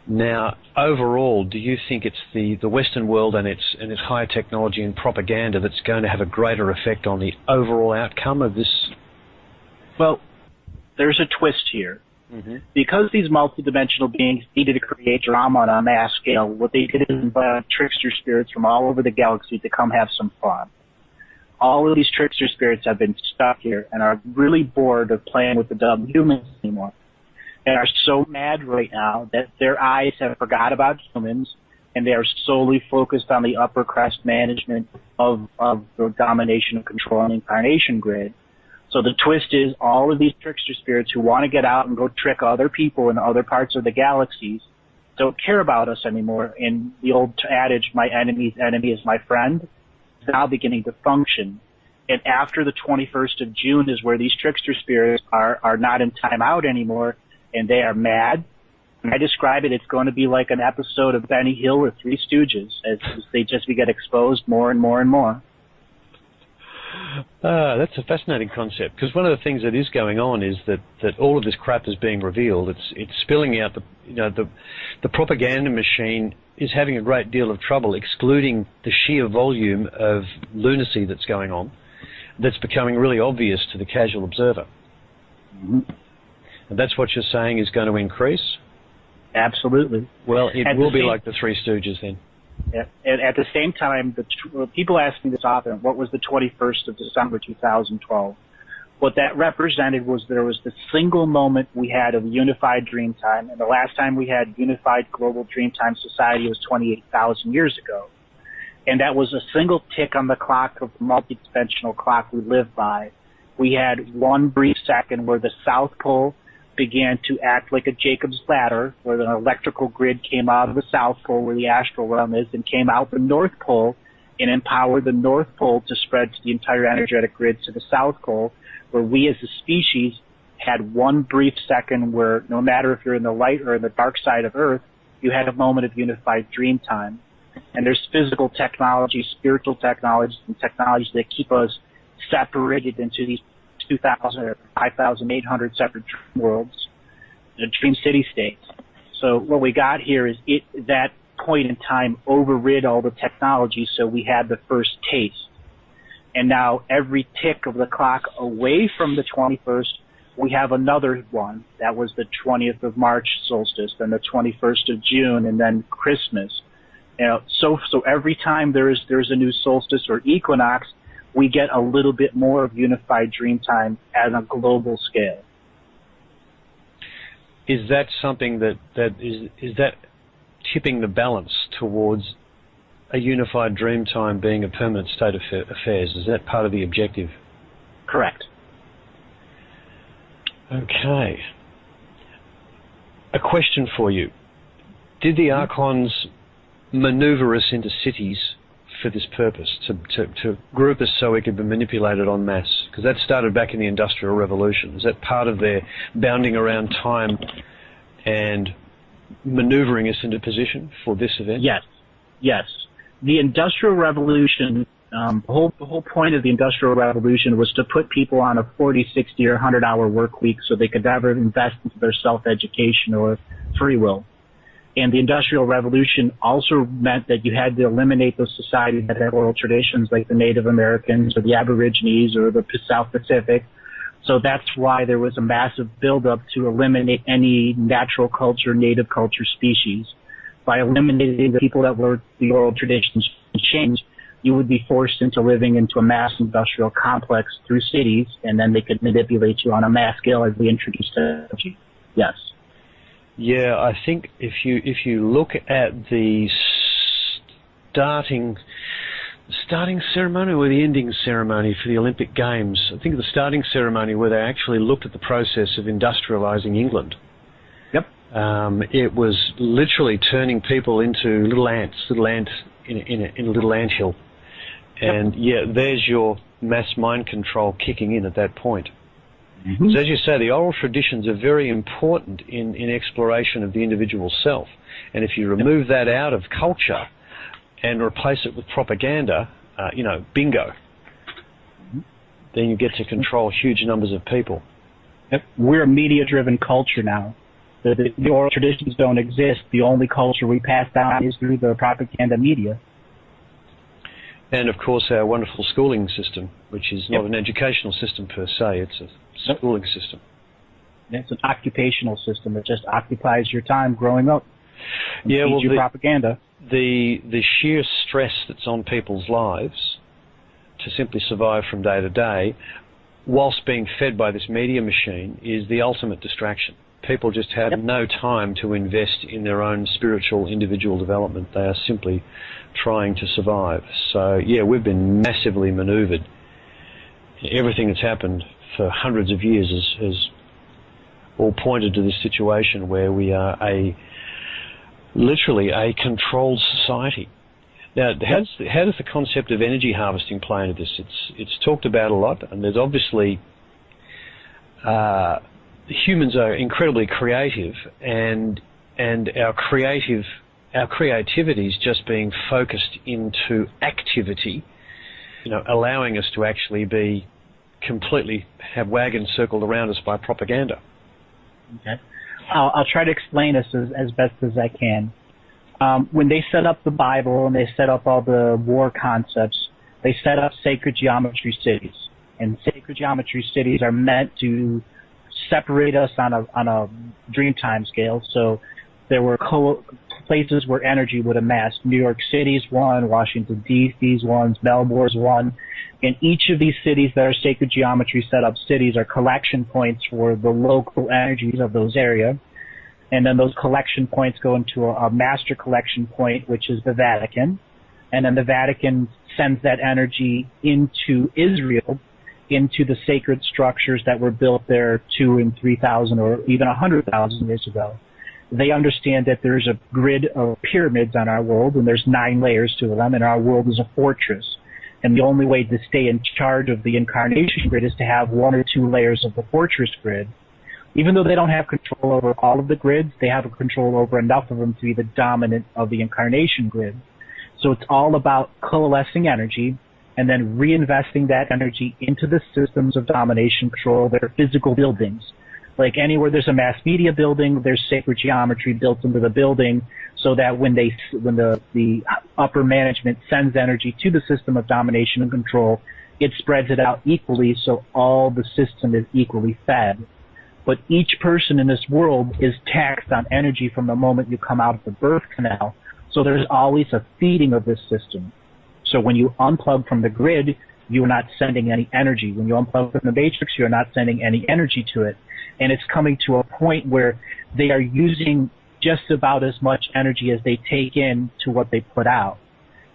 Now, overall, do you think it's the Western world and its higher technology and propaganda that's going to have a greater effect on the overall outcome of this? Well, there's a twist here. Mm-hmm. Because these multidimensional beings needed to create drama on a mass scale, what they did is invite trickster spirits from all over the galaxy to come have some fun. All of these trickster spirits have been stuck here and are really bored of playing with the dumb humans anymore. and are so mad right now that their eyes have forgot about humans, and they are solely focused on the upper crust management of the domination and control and incarnation grid. So the twist is all of these trickster spirits who want to get out and go trick other people in other parts of the galaxies don't care about us anymore. And the old adage, my enemy's enemy is my friend, is now beginning to function. And after the 21st of June is where these trickster spirits are not in timeout anymore, and they are mad. When I describe it, it's going to be like an episode of Benny Hill or Three Stooges, as they just get exposed more and more and more. That's a fascinating concept, because one of the things that is going on is that all of this crap is being revealed. It's spilling out. The propaganda machine is having a great deal of trouble excluding the sheer volume of lunacy that's going on, that's becoming really obvious to the casual observer. Mm-hmm. And that's what you're saying is going to increase? Absolutely. Well, it will be like the Three Stooges then. At the same time, people ask me this often, what was the 21st of December 2012? What that represented was there was the single moment we had of unified dream time, and the last time we had unified global dream time society was 28,000 years ago. And that was a single tick on the clock of the multidimensional clock we live by. We had one brief second where the South Pole began to act like a Jacob's ladder, where an electrical grid came out of the South Pole where the astral realm is and came out the North Pole and empowered the North Pole to spread to the entire energetic grid to the South Pole, where we as a species had one brief second where no matter if you're in the light or in the dark side of Earth, you had a moment of unified dream time. And there's physical technology, spiritual technologies, and technologies that keep us separated into these 2,000 or 5,800 separate dream worlds, dream city states. So what we got here is that point in time overrid all the technology, so we had the first taste. And now every tick of the clock away from the 21st, we have another one. That was the 20th of March solstice, then the 21st of June, and then Christmas. So every time there's a new solstice or equinox, we get a little bit more of unified dream time at a global scale. Is that something that is that tipping the balance towards a unified dream time being a permanent state of affairs? Is that part of the objective? Correct. Okay. A question for you. Did the Archons maneuver us into cities for this purpose, to group us so we could be manipulated en masse? Because that started back in the Industrial Revolution. Is that part of their bounding around time and maneuvering us into position for this event? Yes. The Industrial Revolution, the whole point of the Industrial Revolution was to put people on a 40, 60, or 100-hour work week so they could never invest into their self-education or free will. And the Industrial Revolution also meant that you had to eliminate those societies that had oral traditions like the Native Americans or the Aborigines or the South Pacific. So that's why there was a massive buildup to eliminate any natural culture, native culture species. By eliminating the people that were the oral traditions changed, you would be forced into living into a mass industrial complex through cities, and then they could manipulate you on a mass scale as we introduced technology. Yes. Yeah, I think if you look at the starting ceremony or the ending ceremony for the Olympic Games, I think of the starting ceremony where they actually looked at the process of industrializing England. Yep. It was literally turning people into little ants in a little anthill. And yeah, there's your mass mind control kicking in at that point. Mm-hmm. So as you say, the oral traditions are very important in exploration of the individual self. And if you remove that out of culture and replace it with propaganda, bingo, then you get to control huge numbers of people. Yep. We're a media-driven culture now. The oral traditions don't exist. The only culture we pass down is through the propaganda media. And, of course, our wonderful schooling system, which is not an educational system per se, it's a schooling system. It's an occupational system. It just occupies your time growing up. Yeah, well, you propaganda. The sheer stress that's on people's lives to simply survive from day to day, whilst being fed by this media machine, is the ultimate distraction. People just have no time to invest in their own spiritual individual development. They are simply trying to survive. So, yeah, we've been massively maneuvered. Everything that's happened for hundreds of years has all pointed to this situation where we are literally a controlled society. Now, how does the concept of energy harvesting play into this? It's talked about a lot, and there's obviously humans are incredibly creative, and our creativity is just being focused into activity, allowing us to actually be completely have wagons circled around us by propaganda. Okay. I'll try to explain this as best as I can. When they set up the Bible and they set up all the war concepts, they set up sacred geometry cities. And sacred geometry cities are meant to separate us on a dream time scale. So there were places where energy would amass. New York City's one, Washington, D.C.'s one, Melbourne's one. And each of these cities that are sacred geometry set up cities are collection points for the local energies of those areas. And then those collection points go into a master collection point, which is the Vatican. And then the Vatican sends that energy into Israel, into the sacred structures that were built there 2,000 and 3,000 or even 100,000 years ago. They understand that there's a grid of pyramids on our world, and there's 9 layers to them, and our world is a fortress. And the only way to stay in charge of the incarnation grid is to have 1 or 2 layers of the fortress grid. Even though they don't have control over all of the grids, they have a control over enough of them to be the dominant of the incarnation grid. So it's all about coalescing energy and then reinvesting that energy into the systems of domination control that are physical buildings. Like anywhere there's a mass media building, there's sacred geometry built into the building so that when the upper management sends energy to the system of domination and control, it spreads it out equally so all the system is equally fed. But each person in this world is taxed on energy from the moment you come out of the birth canal. So there's always a feeding of this system. So when you unplug from the grid, you're not sending any energy. When you unplug from the matrix, you're not sending any energy to it. And it's coming to a point where they are using just about as much energy as they take in to what they put out.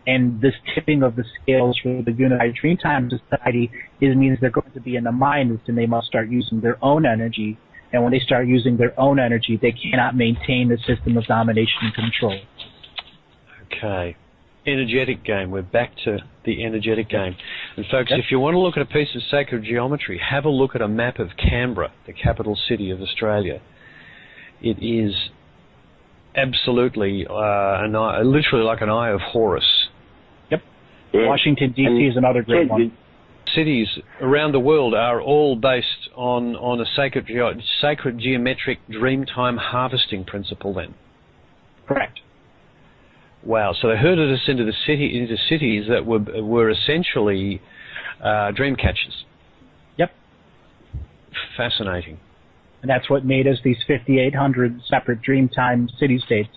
And this tipping of the scales for the Unified Dreamtime Society means they're going to be in the minus, and they must start using their own energy. And when they start using their own energy, they cannot maintain the system of domination and control. Okay. Energetic game. We're back to the energetic game. And folks, if you want to look at a piece of sacred geometry, have a look at a map of Canberra, the capital city of Australia. It is absolutely literally like an eye of Horus. Yep. Yeah. Washington, D.C. is another great one. Cities around the world are all based on a sacred geometric dreamtime harvesting principle then. Correct. Wow, so they herded us into cities that were essentially dream catchers. Yep. Fascinating. And that's what made us these 5,800 separate Dreamtime city-states.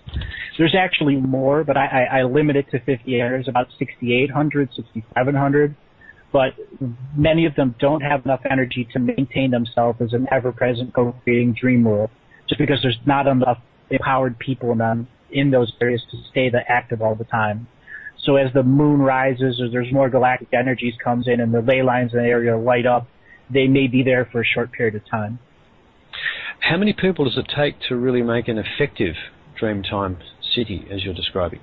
There's actually more, but I limit it to 58. There's about 6,800, 6,700. But many of them don't have enough energy to maintain themselves as an ever-present co-creating dream world, just because there's not enough empowered people in those areas to stay active all the time. So as the moon rises or there's more galactic energies comes in and the ley lines in the area light up, they may be there for a short period of time. How many people does it take to really make an effective Dreamtime city, as you're describing?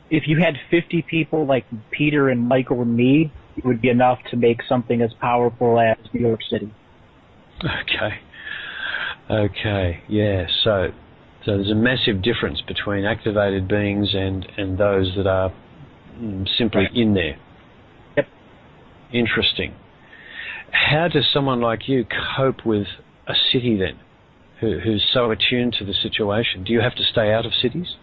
If you had 50 people like Peter and Michael and me, it would be enough to make something as powerful as New York City. Okay, yeah, so there's a massive difference between activated beings and those that are simply in there. Yep. Interesting. How does someone like you cope with a city then, who's so attuned to the situation? Do you have to stay out of cities?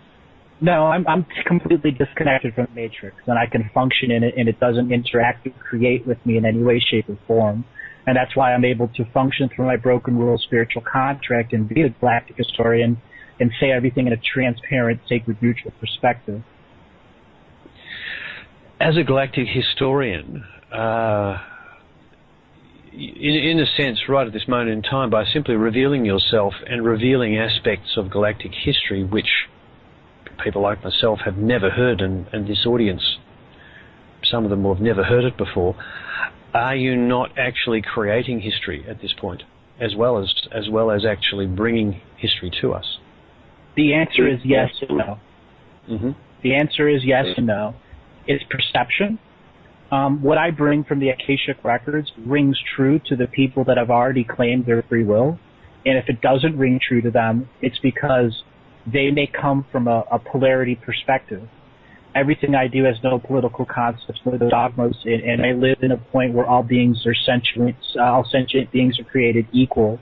No, I'm completely disconnected from the Matrix, and I can function in it, and it doesn't interact or create with me in any way, shape, or form. And that's why I'm able to function through my broken rule spiritual contract and be a galactic historian and say everything in a transparent, sacred, neutral perspective. As a galactic historian, in a sense, right at this moment in time, by simply revealing yourself and revealing aspects of galactic history which people like myself have never heard, and this audience, some of them will have never heard it before, are you not actually creating history at this point, as well as actually bringing history to us? The answer is yes and no. Mm-hmm. The answer is yes and no. It's perception. What I bring from the Akashic Records rings true to the people that have already claimed their free will. And if it doesn't ring true to them, it's because they may come from a polarity perspective. Everything I do has no political concepts, no dogmas, and I live in a point where all beings are sentient, all sentient beings are created equal.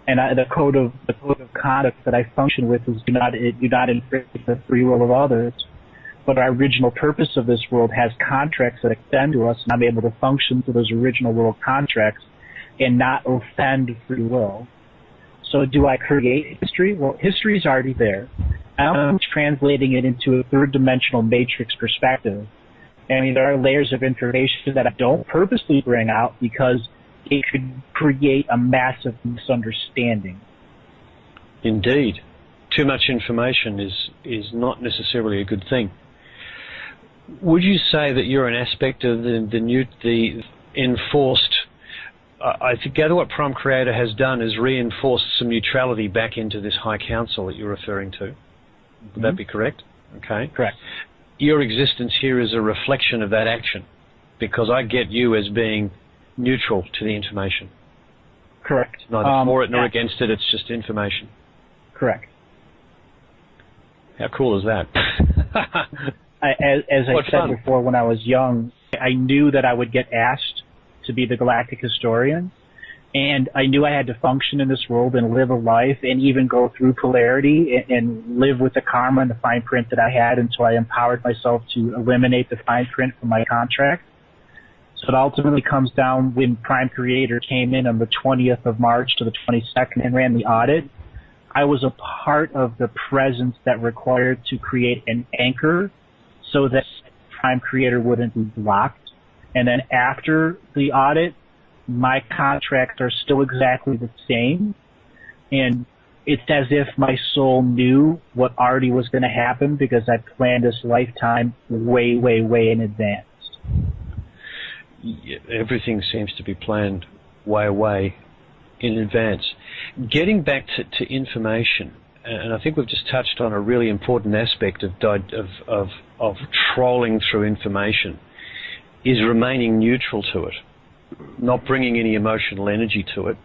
And the code of conduct that I function with is do not infringe the free will of others. But our original purpose of this world has contracts that extend to us, and I'm able to function through those original world contracts and not offend free will. So do I create history? Well, history is already there. I'm translating it into a third-dimensional matrix perspective. I mean, there are layers of information that I don't purposely bring out because it could create a massive misunderstanding. Indeed. Too much information is not necessarily a good thing. Would you say that you're an aspect of the enforced? I gather what Prime Creator has done is reinforced some neutrality back into this High Council that you're referring to. Would that be correct? Okay. Correct. Your existence here is a reflection of that action, because I get you as being neutral to the information. Correct. Neither for it nor against it. It's just information. Correct. How cool is that? As I said before, when I was young, I knew that I would get asked to be the galactic historian, and I knew I had to function in this world and live a life and even go through polarity and live with the karma and the fine print that I had until I empowered myself to eliminate the fine print from my contract. So it ultimately comes down when Prime Creator came in on the 20th of March to the 22nd and ran the audit. I was a part of the presence that required to create an anchor so that Prime Creator wouldn't be blocked. And then after the audit, my contracts are still exactly the same. And it's as if my soul knew what already was going to happen because I planned this lifetime way, way, way in advance. Yeah, everything seems to be planned way, way in advance. Getting back to information, and I think we've just touched on a really important aspect of trolling through information, is remaining neutral to it, not bringing any emotional energy to it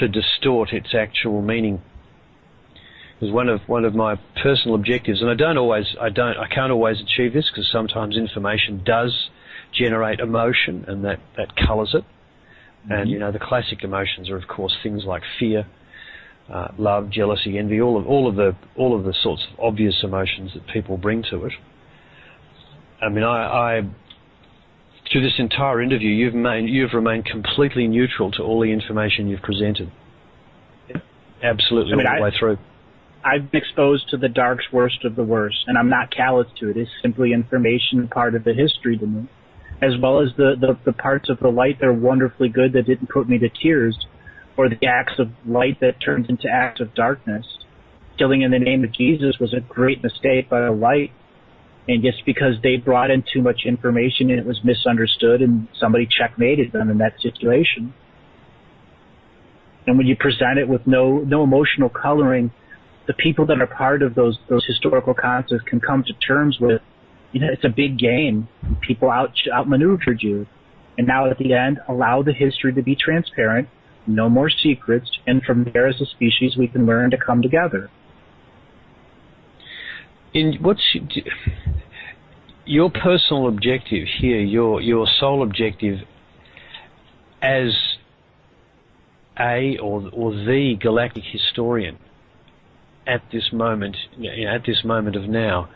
to distort its actual meaning. Because one of my personal objectives, and I can't always achieve this because sometimes information does generate emotion, and that colours it. And you know, the classic emotions are, of course, things like fear, love, jealousy, envy, all of the sorts of obvious emotions that people bring to it. I mean, I through this entire interview, you've remained completely neutral to all the information you've presented. Absolutely, all the way through. I've been exposed to the dark's worst of the worst, and I'm not callous to it. It's simply information, part of the history to me, as well as the parts of the light that are wonderfully good that didn't put me to tears, or the acts of light that turned into acts of darkness. Killing in the name of Jesus was a great mistake by the light, and just because they brought in too much information and it was misunderstood and somebody checkmated them in that situation. And when you present it with no emotional coloring, the people that are part of those historical concepts can come to terms with, you know, it's a big game. People outmaneuvered you. And now at the end, allow the history to be transparent, no more secrets, and from there as a species we can learn to come together. What's your personal objective here, your sole objective as or the galactic historian at this moment, at this moment of now?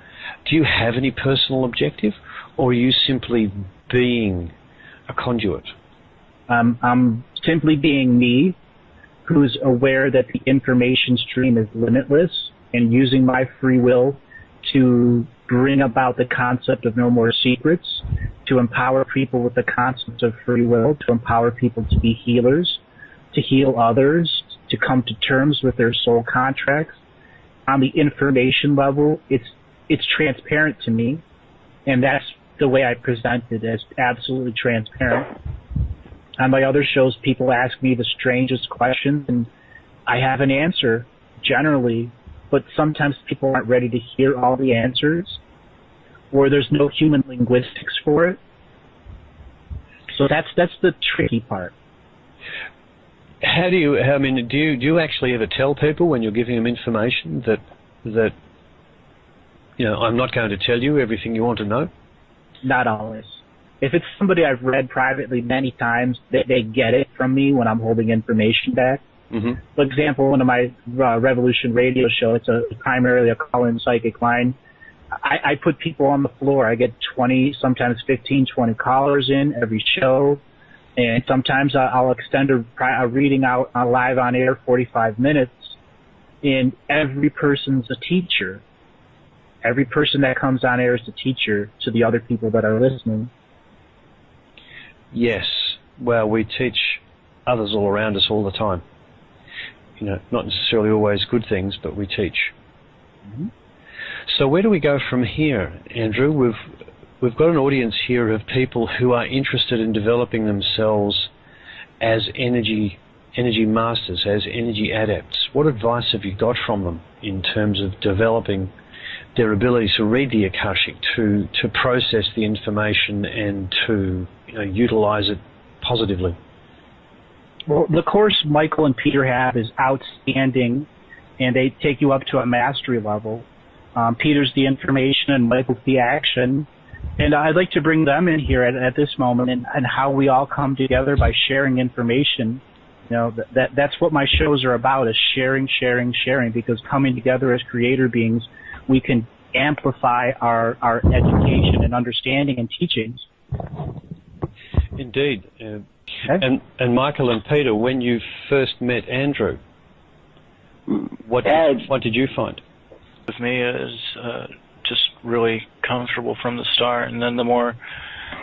Do you have any personal objective, or are you simply being a conduit? I'm simply being me, who's aware that the information stream is limitless, and using my free will to bring about the concept of no more secrets, to empower people with the concept of free will, to empower people to be healers, to heal others, to come to terms with their soul contracts. On the information level, it's transparent to me, and that's the way I present it, as absolutely transparent. On my other shows, people ask me the strangest questions, and I have an answer, generally, but sometimes people aren't ready to hear all the answers, or there's no human linguistics for it. So that's the tricky part. How do you? I mean, do you actually ever tell people when you're giving them information that I'm not going to tell you everything you want to know? Not always. If it's somebody I've read privately many times, they get it from me when I'm holding information back. Mm-hmm. For example, one of my Revolution radio show, it's primarily a call-in psychic line. I put people on the floor. I get 20, sometimes 15, 20 callers in every show. And sometimes I'll extend a reading out live on air 45 minutes. And every person's a teacher. Every person that comes on air is a teacher to the other people that are listening. Yes. Well, we teach others all around us all the time. Not necessarily always good things, but we teach. Mm-hmm. So where do we go from here, Andrew? We've got an audience here of people who are interested in developing themselves as energy masters, as energy adepts. What advice have you got from them in terms of developing their ability to read the Akashic, to process the information and to utilize it positively? Well, the course Michael and Peter have is outstanding, and they take you up to a mastery level. Peter's the information and Michael's the action. And I'd like to bring them in here at this moment and how we all come together by sharing information. That's what my shows are about, is sharing, because coming together as creator beings, we can amplify our education and understanding and teachings. Indeed. And Michael and Peter, when you first met Andrew, what did you find? With me is just really comfortable from the start, and then the more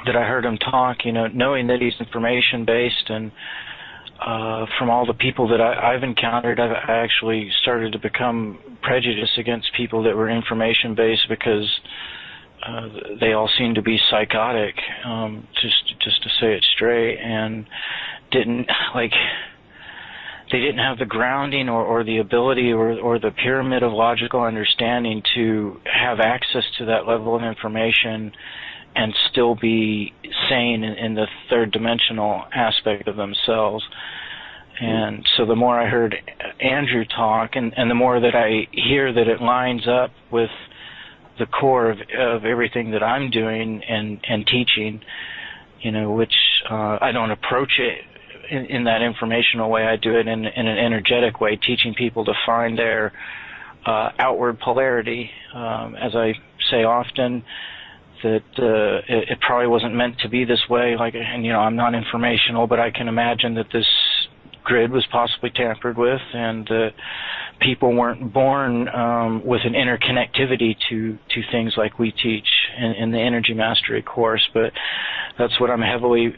that I heard him talk, knowing that he's information-based, and from all the people that I've encountered, I actually started to become prejudiced against people that were information-based because they all seemed to be psychotic, just to say it straight, and they didn't have the grounding or the ability or the pyramid of logical understanding to have access to that level of information and still be sane in the third dimensional aspect of themselves. And so the more I heard Andrew talk, and the more that I hear that it lines up with the core of everything that I'm doing and teaching, which I don't approach it in that informational way. I do it in an energetic way, teaching people to find their outward polarity. As I say often, that it probably wasn't meant to be this way. I'm not informational, but I can imagine that this grid was possibly tampered with, and people weren't born with an interconnectivity to things like we teach in the Energy Mastery course. But that's what I'm heavily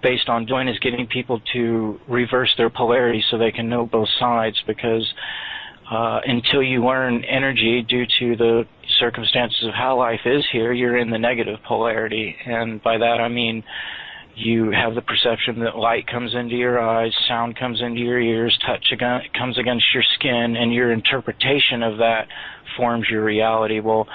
based on doing, is getting people to reverse their polarity so they can know both sides, because until you learn energy due to the circumstances of how life is here, you're in the negative polarity. And by that I mean you have the perception that light comes into your eyes, sound comes into your ears, touch comes against your skin, and your interpretation of that forms your reality. Well,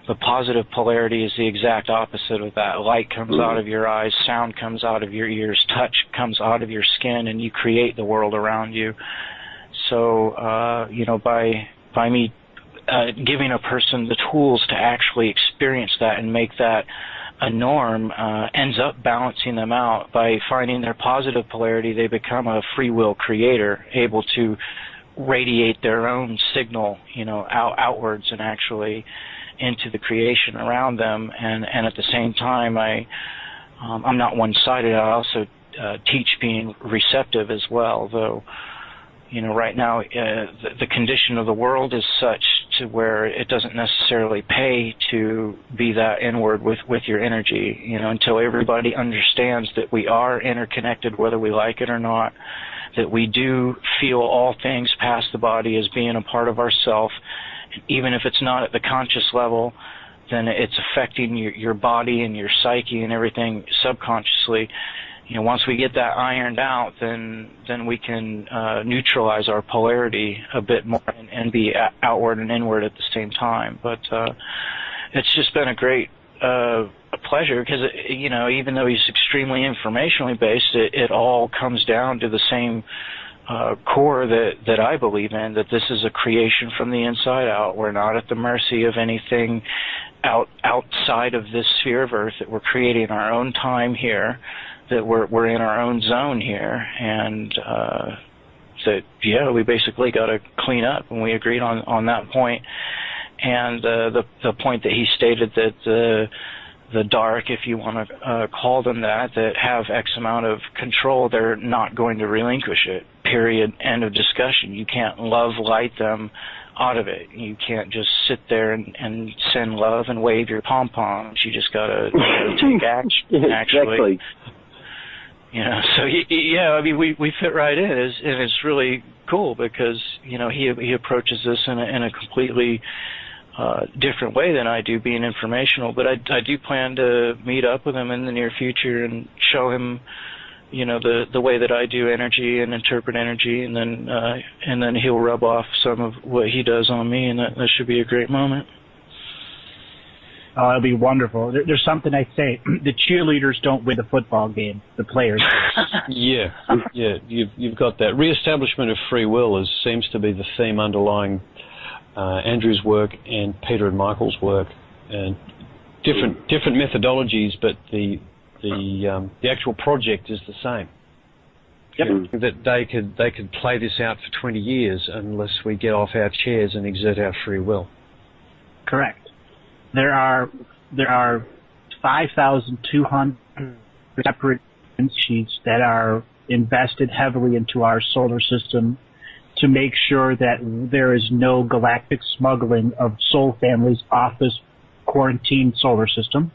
the positive polarity is the exact opposite of that. Light comes out of your eyes, sound comes out of your ears, touch comes out of your skin, and you create the world around you. So, by me giving a person the tools to actually experience that and make that a norm, ends up balancing them out. By finding their positive polarity, they become a free will creator, able to radiate their own signal, outwards and actually into the creation around them. And at the same time, I'm not one-sided. I also teach being receptive as well, though right now the condition of the world is such to where it doesn't necessarily pay to be that inward with your energy, until everybody understands that we are interconnected, whether we like it or not, that we do feel all things past the body as being a part of ourself. Even if it's not at the conscious level, then it's affecting your body and your psyche and everything subconsciously. Once we get that ironed out, then we can neutralize our polarity a bit more and be outward and inward at the same time. But it's just been a great pleasure because, even though he's extremely informationally based, it all comes down to the same core that I believe in, that this is a creation from the inside out. We're not at the mercy of anything outside of this sphere of Earth, that we're creating our own time here, that we're in our own zone here, and that we basically got to clean up, and we agreed on that point. And the point that he stated, that the dark, if you want to call them that have X amount of control, they're not going to relinquish it. Period. End of discussion. You can't light them out of it. You can't just sit there and send love and wave your pom-poms. You just got to take action, actually. Exactly. So we fit right in, and it's really cool because he approaches this in a completely different way than I do, being informational. But I do plan to meet up with him in the near future and show him, the way that I do energy and interpret energy, and then he'll rub off some of what he does on me, and that should be a great moment. Oh, it'll be wonderful. There's something I say: the cheerleaders don't win the football game; the players. Yeah, you've got that. Reestablishment of free will seems to be the theme underlying Andrew's work and Peter and Michael's work, and different methodologies, but the actual project is the same. Yep. That they could play this out for 20 years unless we get off our chairs and exert our free will. Correct. There are 5,200 separate sheets that are invested heavily into our solar system to make sure that there is no galactic smuggling of soul families off this quarantined solar system.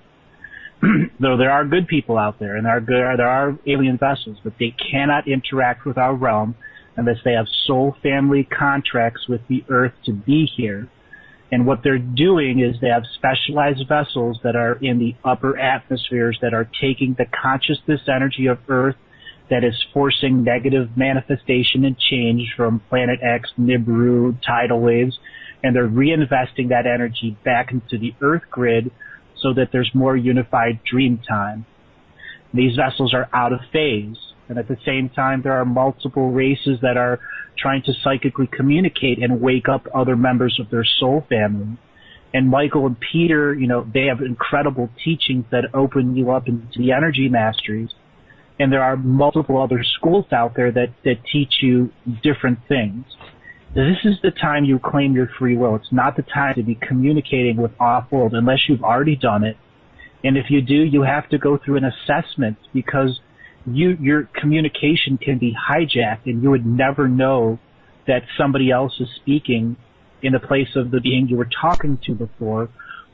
Though there are good people out there, and there are alien vessels, but they cannot interact with our realm unless they have soul family contracts with the Earth to be here. And what they're doing is they have specialized vessels that are in the upper atmospheres that are taking the consciousness energy of Earth that is forcing negative manifestation and change from Planet X, Nibiru, tidal waves, and they're reinvesting that energy back into the Earth grid so that there's more unified dream time. These vessels are out of phase, and at the same time there are multiple races that are trying to psychically communicate and wake up other members of their soul family. And Michael and Peter, they have incredible teachings that open you up into the energy masteries. And there are multiple other schools out there that teach you different things. This is the time you claim your free will. It's not the time to be communicating with off-world unless you've already done it. And if you do, you have to go through an assessment because your communication can be hijacked and you would never know that somebody else is speaking in the place of the being you were talking to before,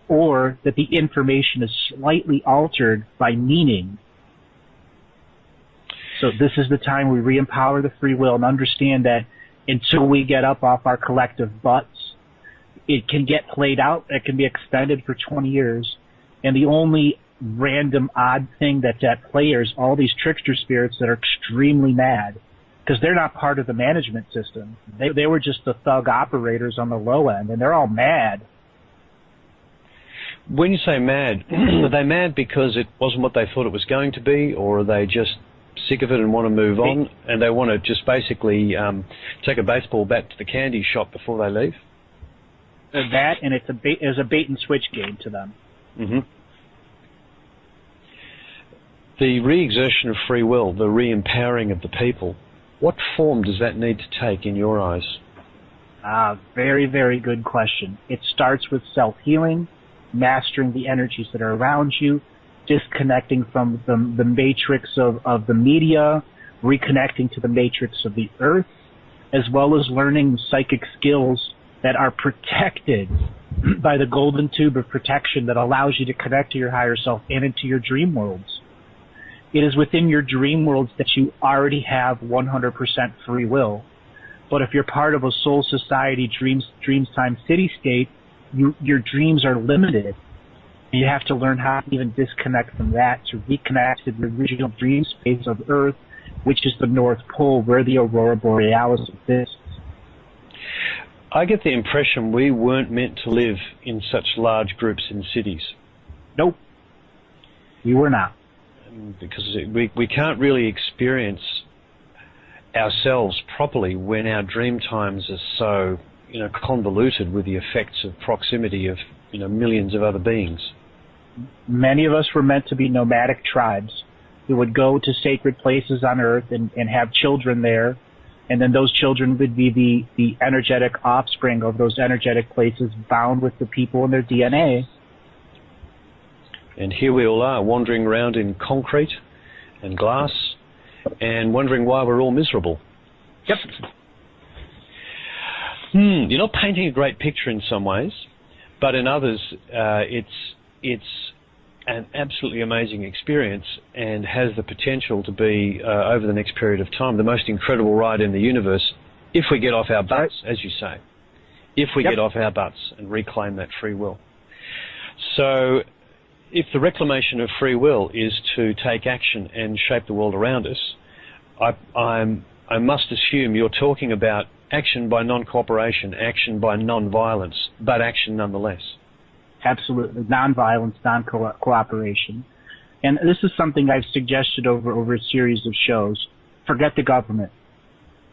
or that the information is slightly altered by meaning. So this is the time we re-empower the free will and understand that until we get up off our collective butts, it can get played out, it can be extended for 20 years, and the only random odd thing that's at play is all these trickster spirits that are extremely mad because they're not part of the management system. They were just the thug operators on the low end, and they're all mad. When you say mad, are they mad because it wasn't what they thought it was going to be, or are they just sick of it and want to move on, and they want to just basically take a baseball bat to the candy shop before they leave? That, and it's a bait and switch game to them. Mm-hmm. The re-exertion of free will, the re-empowering of the people, what form does that need to take in your eyes? Very, very good question. It starts with self-healing, mastering the energies that are around you, disconnecting from the matrix of the media, reconnecting to the matrix of the Earth, as well as learning psychic skills that are protected by the golden tube of protection that allows you to connect to your higher self and into your dream worlds. It is within your dream worlds that you already have 100% free will. But if you're part of a soul society dreams time city state, your dreams are limited. You have to learn how to even disconnect from that to reconnect to the original dream space of Earth, which is the North Pole, where the Aurora Borealis exists. I get the impression we weren't meant to live in such large groups in cities. Nope. We were not. Because we can't really experience ourselves properly when our dream times are so, convoluted with the effects of proximity of, millions of other beings. Many of us were meant to be nomadic tribes who would go to sacred places on Earth and have children there, and then those children would be the energetic offspring of those energetic places bound with the people and their DNA. And here we all are, wandering around in concrete and glass and wondering why we're all miserable. Yep. You're not painting a great picture in some ways, but in others, it's an absolutely amazing experience and has the potential to be, over the next period of time, the most incredible ride in the universe if we get off our butts, as you say. If we get off our butts and reclaim that free will. So, if the reclamation of free will is to take action and shape the world around us, I must assume you're talking about action by non-cooperation, action by non-violence, but action nonetheless. Absolutely. Non-violence, non-cooperation. And this is something I've suggested over a series of shows. Forget the government.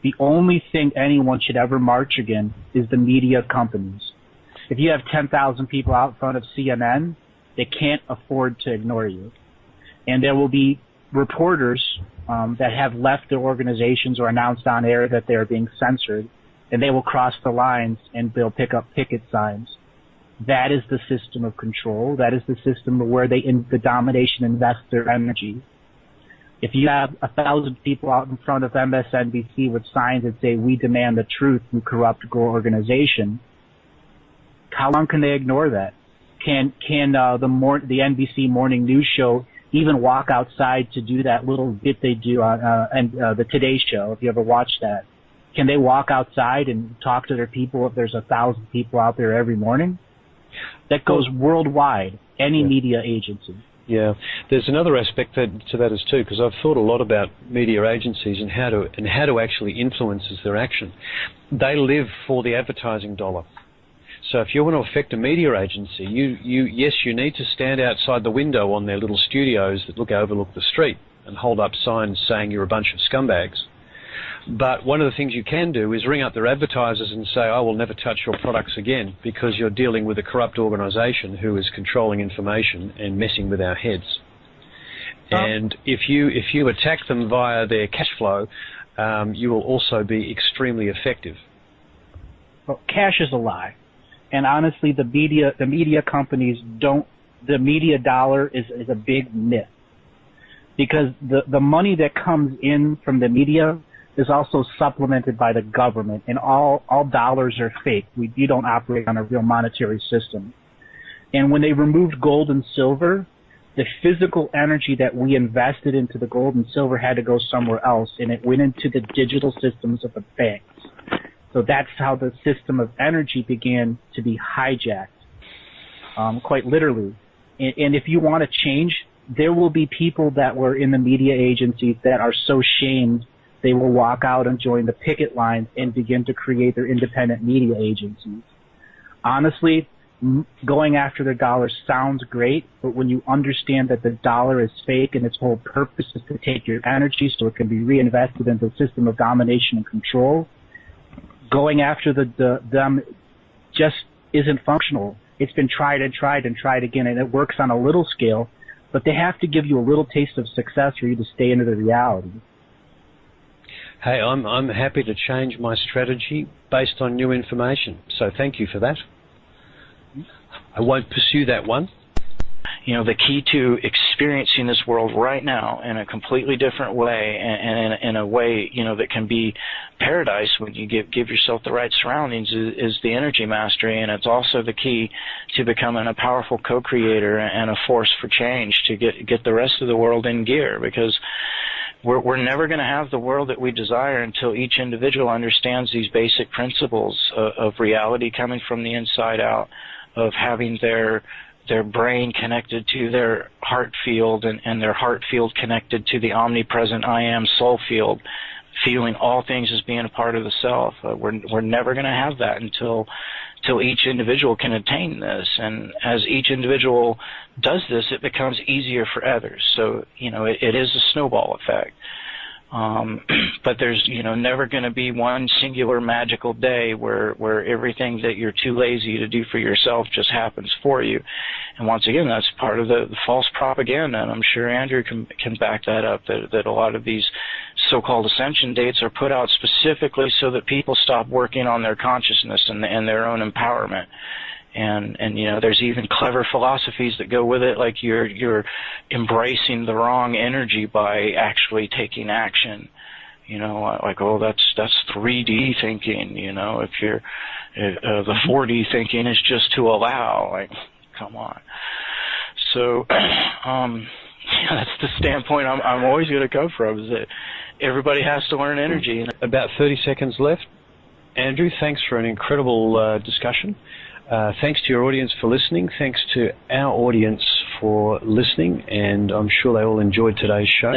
The only thing anyone should ever march against is the media companies. If you have 10,000 people out in front of CNN, they can't afford to ignore you. And there will be reporters that have left their organizations or announced on air that they're being censored, and they will cross the lines and they'll pick up picket signs. That is the system of control. That is the system where the domination invests their energy. If you have 1,000 people out in front of MSNBC with signs that say, "We demand the truth," you corrupt organization, how long can they ignore that? Can the NBC morning news show even walk outside to do that little bit they do on the Today Show, if you ever watched that? Can they walk outside and talk to their people if there's 1,000 people out there every morning? That goes worldwide, any media agency. Yeah, there's another aspect to that as too, because I've thought a lot about media agencies and how to actually influence their action. They live for the advertising dollar. So if you want to affect a media agency, you need to stand outside the window on their little studios that overlook the street and hold up signs saying you're a bunch of scumbags. But one of the things you can do is ring up their advertisers and say, "I will never touch your products again because you're dealing with a corrupt organization who is controlling information and messing with our heads." And if you attack them via their cash flow, you will also be extremely effective. Well, cash is a lie. And honestly, the media companies the media dollar is a big myth. Because the money that comes in from the media is also supplemented by the government, and all dollars are fake. You don't operate on a real monetary system. And when they removed gold and silver, the physical energy that we invested into the gold and silver had to go somewhere else, and it went into the digital systems of the banks. So that's how the system of energy began to be hijacked, quite literally. And if you want to change, there will be people that were in the media agencies that are so shamed they will walk out and join the picket lines and begin to create their independent media agencies. Honestly, going after the dollar sounds great, but when you understand that the dollar is fake and its whole purpose is to take your energy so it can be reinvested into the system of domination and control, going after them just isn't functional. It's been tried and tried and tried again, and it works on a little scale, but they have to give you a little taste of success for you to stay into the reality. Hey, I'm happy to change my strategy based on new information, so thank you for that. I won't pursue that one. The key to experiencing this world right now in a completely different way, and in a way, you know, that can be paradise when you give yourself the right surroundings, is the energy mastery. And it's also the key to becoming a powerful co-creator and a force for change to get the rest of the world in gear, because we're never going to have the world that we desire until each individual understands these basic principles of reality coming from the inside out, of having their brain connected to their heart field, and their heart field connected to the omnipresent I am soul field, feeling all things as being a part of the self. We're never going to have that until each individual can attain this. And as each individual does this, it becomes easier for others. So, you know, it is a snowball effect. But there's, you know, never going to be one singular magical day where everything that you're too lazy to do for yourself just happens for you. And once again, that's part of the false propaganda, and I'm sure Andrew can back that up, that a lot of these so-called ascension dates are put out specifically so that people stop working on their consciousness and their own empowerment. And you know, there's even clever philosophies that go with it, like you're embracing the wrong energy by actually taking action. You know, like, oh, that's 3D thinking. You know, if you're the 4D thinking is just to allow. Like, come on. So that's the standpoint I'm always going to come from, is that everybody has to learn energy. About 30 seconds left. Andrew, thanks for an incredible discussion. Thanks to your audience for listening. Thanks to our audience for listening, and I'm sure they all enjoyed today's show.